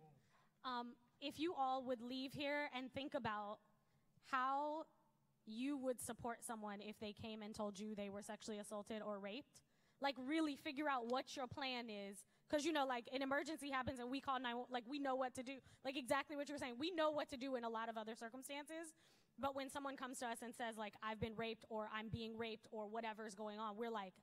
If you all would leave here and think about how you would support someone if they came and told you they were sexually assaulted or raped. Like, really figure out what your plan is. Because, like, an emergency happens and we call 911, like, we know what to do. Like, exactly what you were saying. We know what to do in a lot of other circumstances. But when someone comes to us and says, like, I've been raped or I'm being raped or whatever's going on, we're like,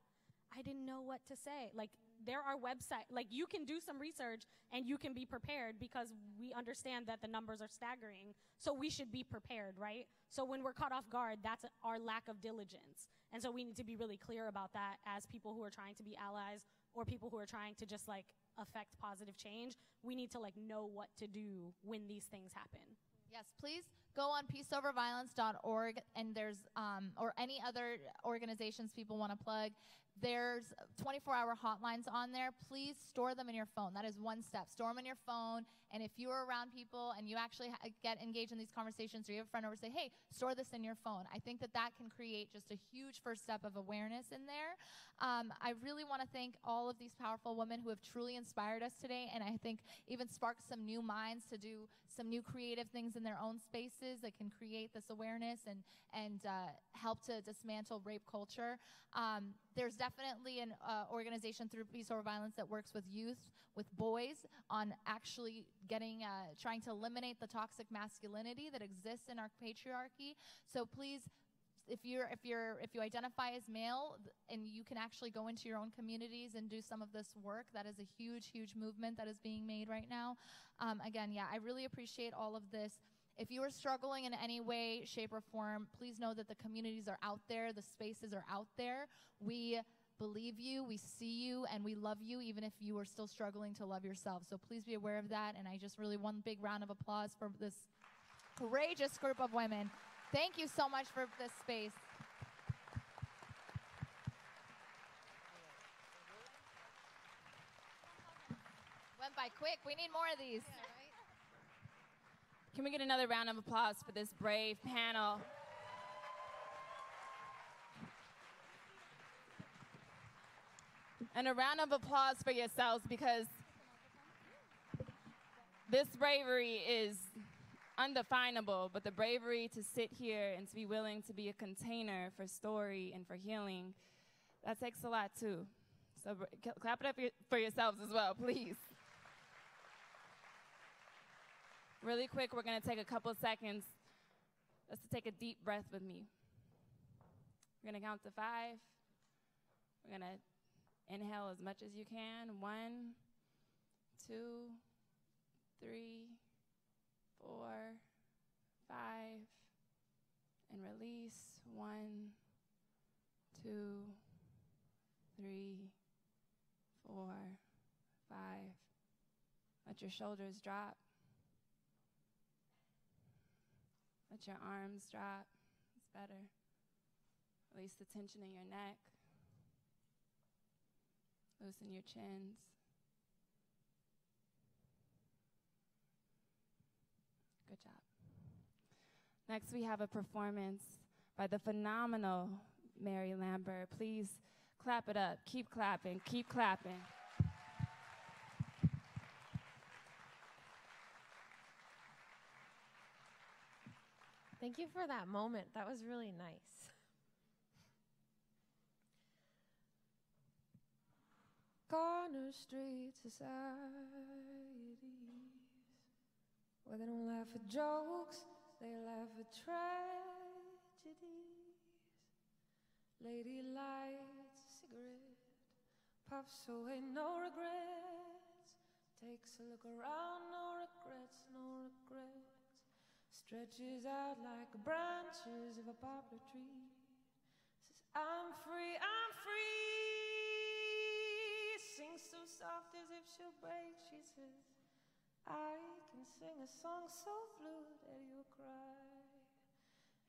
I didn't know what to say. Like, there are websites. Like, you can do some research and you can be prepared because we understand that the numbers are staggering. So we should be prepared, right? So when we're caught off guard, that's our lack of diligence. And so we need to be really clear about that as people who are trying to be allies or people who are trying to just, like, affect positive change. We need to, like, know what to do when these things happen. Yes, please go on peaceoverviolence.org, and there's, or any other organizations people want to plug. There's 24-hour hotlines on there. Please store them in your phone. That is one step. Store them in your phone, and if you're around people and you actually get engaged in these conversations, or you have a friend over, say, hey, store this in your phone. I think that that can create just a huge first step of awareness in there. I really want to thank all of these powerful women who have truly inspired us today, and I think even sparked some new minds to do some new creative things in their own spaces that can create this awareness and help to dismantle rape culture. There's definitely an organization through Peace Over Violence that works with youth, with boys, on actually getting, trying to eliminate the toxic masculinity that exists in our patriarchy. So please, if you identify as male and you can actually go into your own communities and do some of this work, that is a huge, huge movement that is being made right now. Again, yeah, I really appreciate all of this. If you are struggling in any way, shape, or form, please know that the communities are out there, the spaces are out there. We believe you, we see you, and we love you, even if you are still struggling to love yourself. So please be aware of that, and I just really want a big round of applause for this courageous group of women. Thank you so much for this space. Went by quick. We need more of these. Can we get another round of applause for this brave panel? And a round of applause for yourselves, because this bravery is undefinable, but the bravery to sit here and to be willing to be a container for story and for healing, that takes a lot too. So clap it up for yourselves as well, please. Really quick, we're going to take a couple seconds just to take a deep breath with me. We're going to count to 5. We're going to inhale as much as you can. 1, 2, 3, 4, 5. And release. 1, 2, 3, 4, 5. Let your shoulders drop. Let your arms drop. It's better. Release the tension in your neck. Loosen your chins. Good job. Next, we have a performance by the phenomenal Mary Lambert. Please clap it up. Keep clapping. Keep clapping. Thank you for that moment. That was really nice. Corner street societies, where they don't laugh at jokes, they laugh at tragedies. Lady lights a cigarette, puffs away no regrets, takes a look around, no regrets, no regrets. Stretches out like branches of a poplar tree. Says, I'm free, I'm free. Sings so soft as if she'll break. She says, I can sing a song so blue that you'll cry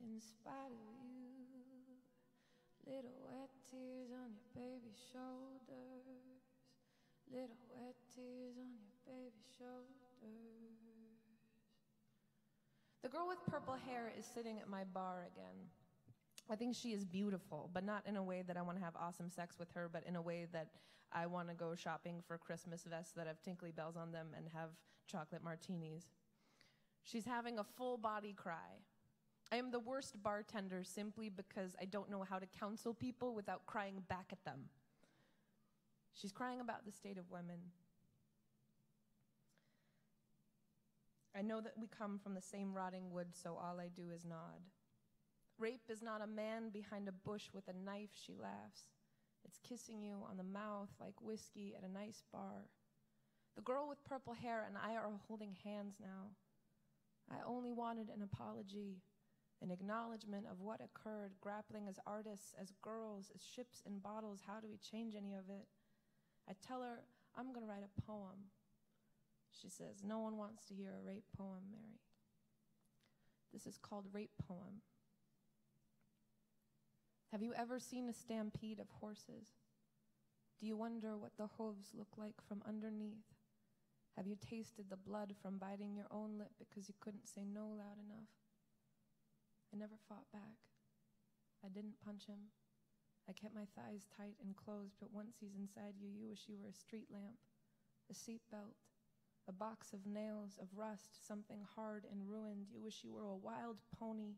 in spite of you. Little wet tears on your baby's shoulders. Little wet tears on your baby's shoulders. The girl with purple hair is sitting at my bar again. I think she is beautiful, but not in a way that I want to have awesome sex with her, but in a way that I want to go shopping for Christmas vests that have tinkly bells on them and have chocolate martinis. She's having a full body cry. I am the worst bartender simply because I don't know how to counsel people without crying back at them. She's crying about the state of women. I know that we come from the same rotting wood, so all I do is nod. Rape is not a man behind a bush with a knife, she laughs. It's kissing you on the mouth like whiskey at a nice bar. The girl with purple hair and I are holding hands now. I only wanted an apology, an acknowledgement of what occurred, grappling as artists, as girls, as ships and bottles. How do we change any of it? I tell her, I'm going to write a poem. She says, no one wants to hear a rape poem, Mary. This is called Rape Poem. Have you ever seen a stampede of horses? Do you wonder what the hooves look like from underneath? Have you tasted the blood from biting your own lip because you couldn't say no loud enough? I never fought back. I didn't punch him. I kept my thighs tight and closed, but once he's inside you, you wish you were a street lamp, a seat belt, a box of nails, of rust, something hard and ruined. You wish you were a wild pony,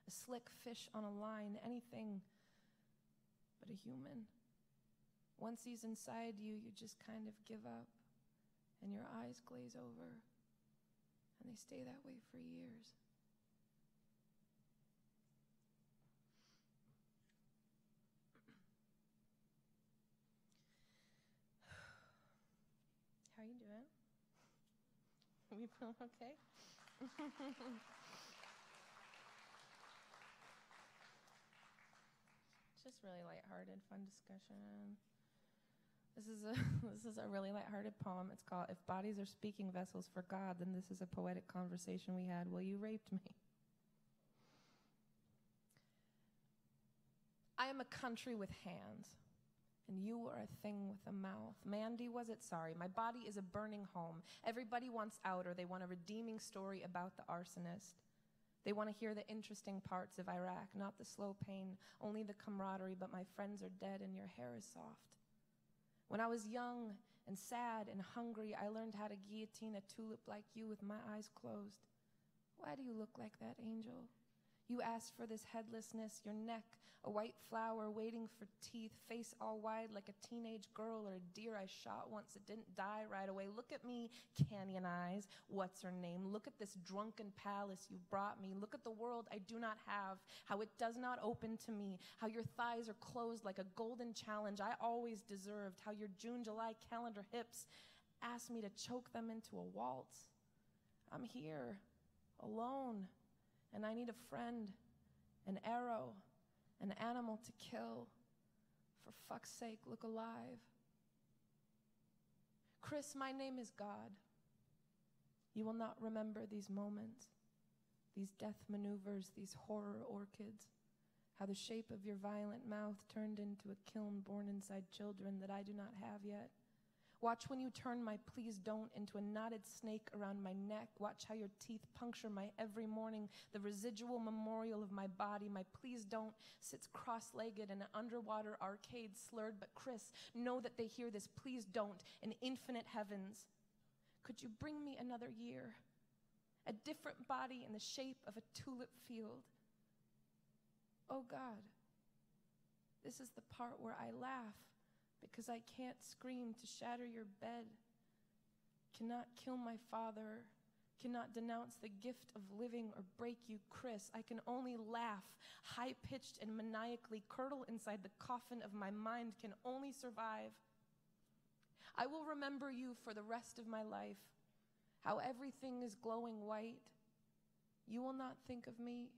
a slick fish on a line, anything but a human. Once he's inside you, you just kind of give up, and your eyes glaze over, and they stay that way for years. How you doing? We feeling okay? Just really lighthearted, fun discussion. This is a really lighthearted poem. It's called If Bodies Are Speaking Vessels for God, then this is a poetic conversation we had. Well, you raped me. I am a country with hands, and you are a thing with a mouth. Mandy, was it? Sorry. My body is a burning home. Everybody wants out, or they want a redeeming story about the arsonist. They want to hear the interesting parts of Iraq, not the slow pain, only the camaraderie, but my friends are dead and your hair is soft. When I was young and sad and hungry, I learned how to guillotine a tulip like you with my eyes closed. Why do you look like that, angel? You asked for this headlessness, your neck, a white flower waiting for teeth, face all wide like a teenage girl or a deer I shot once that didn't die right away. Look at me, canyon eyes, what's her name? Look at this drunken palace you brought me. Look at the world I do not have, how it does not open to me, how your thighs are closed like a golden challenge I always deserved, how your June, July calendar hips asked me to choke them into a waltz. I'm here, alone, and I need a friend, an arrow, an animal to kill. For fuck's sake, look alive. Chris, my name is God. You will not remember these moments, these death maneuvers, these horror orchids, how the shape of your violent mouth turned into a kiln born inside children that I do not have yet. Watch when you turn my please don't into a knotted snake around my neck. Watch how your teeth puncture my every morning, the residual memorial of my body. My please don't sits cross-legged in an underwater arcade slurred, but Chris, know that they hear this please don't in infinite heavens. Could you bring me another year? A different body in the shape of a tulip field. Oh God, this is the part where I laugh, because I can't scream to shatter your bed, cannot kill my father, cannot denounce the gift of living or break you, Chris. I can only laugh, high-pitched and maniacally curdle inside the coffin of my mind, can only survive. I will remember you for the rest of my life, how everything is glowing white. You will not think of me,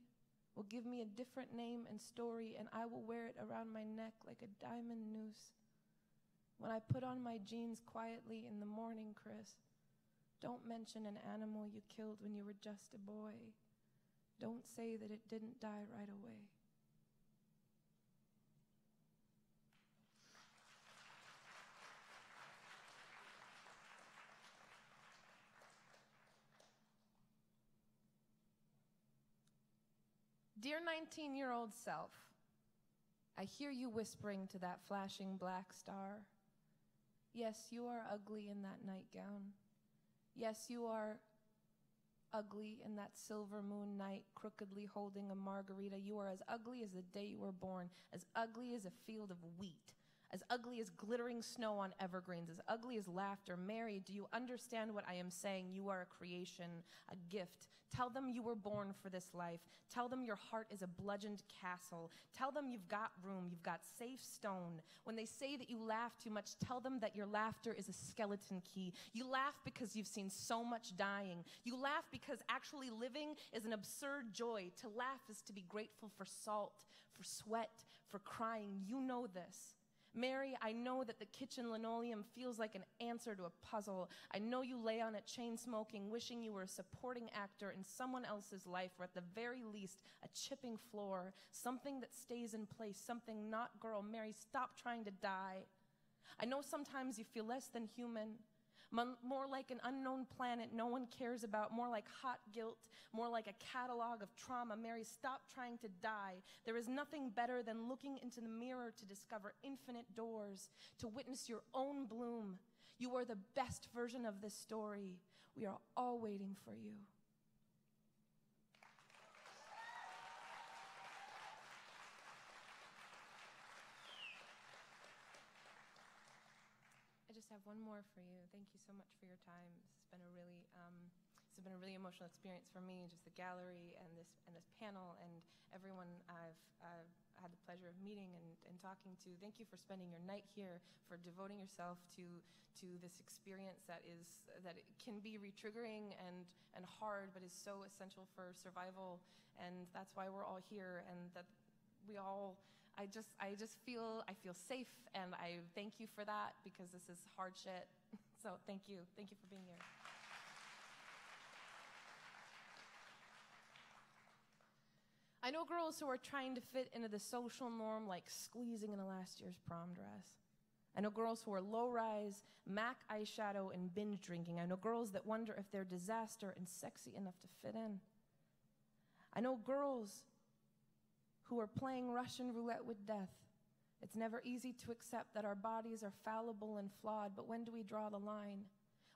will give me a different name and story, and I will wear it around my neck like a diamond noose. When I put on my jeans quietly in the morning, Chris, don't mention an animal you killed when you were just a boy. Don't say that it didn't die right away. Dear 19-year-old self, I hear you whispering to that flashing black star. Yes, you are ugly in that nightgown. Yes, you are ugly in that silver moon night, crookedly holding a margarita. You are as ugly as the day you were born, as ugly as a field of wheat, as ugly as glittering snow on evergreens, as ugly as laughter. Mary, do you understand what I am saying? You are a creation, a gift. Tell them you were born for this life. Tell them your heart is a bludgeoned castle. Tell them you've got room, you've got safe stone. When they say that you laugh too much, tell them that your laughter is a skeleton key. You laugh because you've seen so much dying. You laugh because actually living is an absurd joy. To laugh is to be grateful for salt, for sweat, for crying. You know this. Mary, I know that the kitchen linoleum feels like an answer to a puzzle. I know you lay on it chain smoking, wishing you were a supporting actor in someone else's life, or at the very least, a chipping floor, something that stays in place, something not girl. Mary, stop trying to die. I know sometimes you feel less than human, more like an unknown planet no one cares about, more like hot guilt, more like a catalog of trauma. Mary, stop trying to die. There is nothing better than looking into the mirror to discover infinite doors, to witness your own bloom. You are the best version of this story. We are all waiting for you. I just have one more for you. Thank you so much for your time. This has been a really emotional experience for me, just the gallery and this panel and everyone I've had the pleasure of meeting and talking to. Thank you for spending your night here, for devoting yourself to this experience that it can be retriggering and hard, but is so essential for survival. And that's why we're all here, and that we all. I feel safe, and I thank you for that, because this is hard shit. So thank you for being here. I know girls who are trying to fit into the social norm, like squeezing into last year's prom dress. I know girls who are low-rise, MAC eyeshadow, and binge drinking. I know girls that wonder if they're disaster and sexy enough to fit in. I know girls who are playing Russian roulette with death. It's never easy to accept that our bodies are fallible and flawed, but when do we draw the line?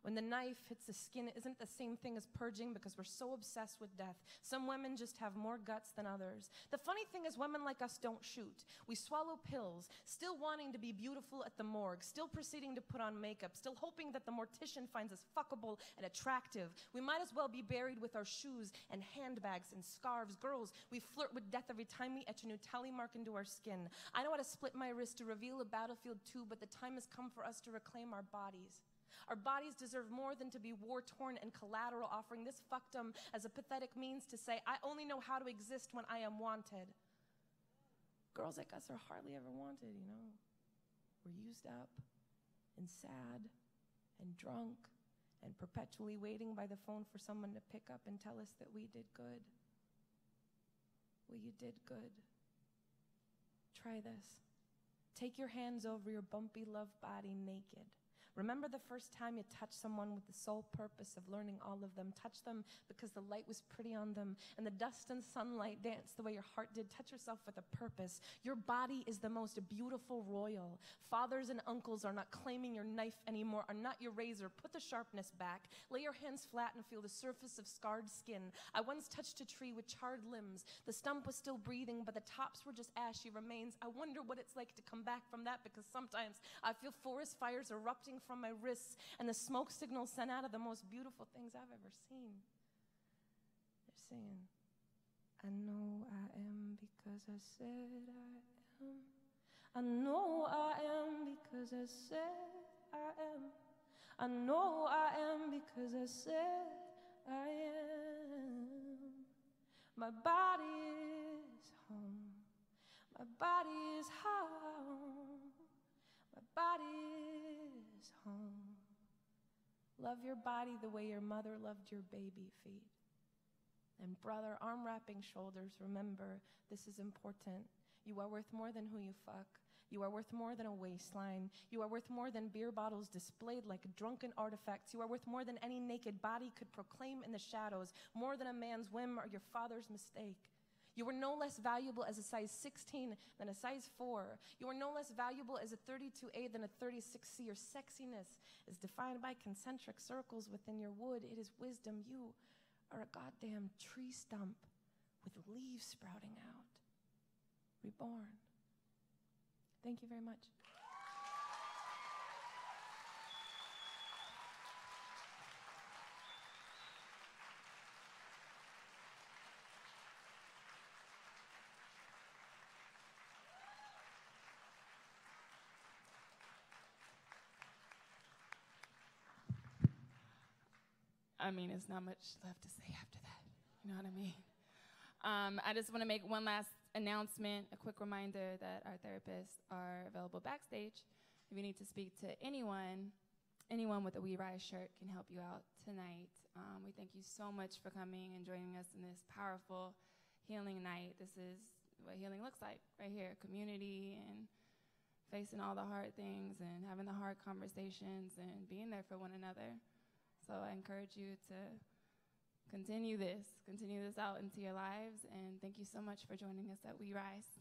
When the knife hits the skin, it isn't the same thing as purging, because we're so obsessed with death. Some women just have more guts than others. The funny thing is, women like us don't shoot. We swallow pills, still wanting to be beautiful at the morgue, still proceeding to put on makeup, still hoping that the mortician finds us fuckable and attractive. We might as well be buried with our shoes and handbags and scarves. Girls, we flirt with death every time we etch a Natalie mark into our skin. I know how to split my wrist to reveal a battlefield too, but the time has come for us to reclaim our bodies. Our bodies deserve more than to be war-torn and collateral, offering this fuckdom as a pathetic means to say, I only know how to exist when I am wanted. Girls like us are hardly ever wanted, you know. We're used up and sad and drunk and perpetually waiting by the phone for someone to pick up and tell us that we did good. Well, you did good. Try this. Take your hands over your bumpy love body naked. Remember the first time you touched someone with the sole purpose of learning all of them. Touch them because the light was pretty on them, and the dust and sunlight danced the way your heart did. Touch yourself with a purpose. Your body is the most beautiful royal. Fathers and uncles are not claiming your knife anymore, are not your razor. Put the sharpness back. Lay your hands flat and feel the surface of scarred skin. I once touched a tree with charred limbs. The stump was still breathing, but the tops were just ashy remains. I wonder what it's like to come back from that, because sometimes I feel forest fires erupting from my wrists and the smoke signals sent out of the most beautiful things I've ever seen. They're singing, I know I am because I said I am. I know I am because I said I am. I know I am because I said I am. My body is home. My body is home. My body is home. Love your body the way your mother loved your baby feet. And brother, arm wrapping shoulders, remember, this is important. You are worth more than who you fuck. You are worth more than a waistline. You are worth more than beer bottles displayed like drunken artifacts. You are worth more than any naked body could proclaim in the shadows, more than a man's whim or your father's mistake. You are no less valuable as a size 16 than a size 4. You are no less valuable as a 32A than a 36C. Your sexiness is defined by concentric circles within your wood. It is wisdom. You or a goddamn tree stump with leaves sprouting out. Reborn. Thank you very much. I mean, it's not much left to say after that. You know what I mean? I just want to make one last announcement, a quick reminder that our therapists are available backstage. If you need to speak to anyone with a We Rise shirt can help you out tonight. We thank you so much for coming and joining us in this powerful healing night. This is what healing looks like right here, community and facing all the hard things and having the hard conversations and being there for one another. So I encourage you to continue this out into your lives, and thank you so much for joining us at We Rise.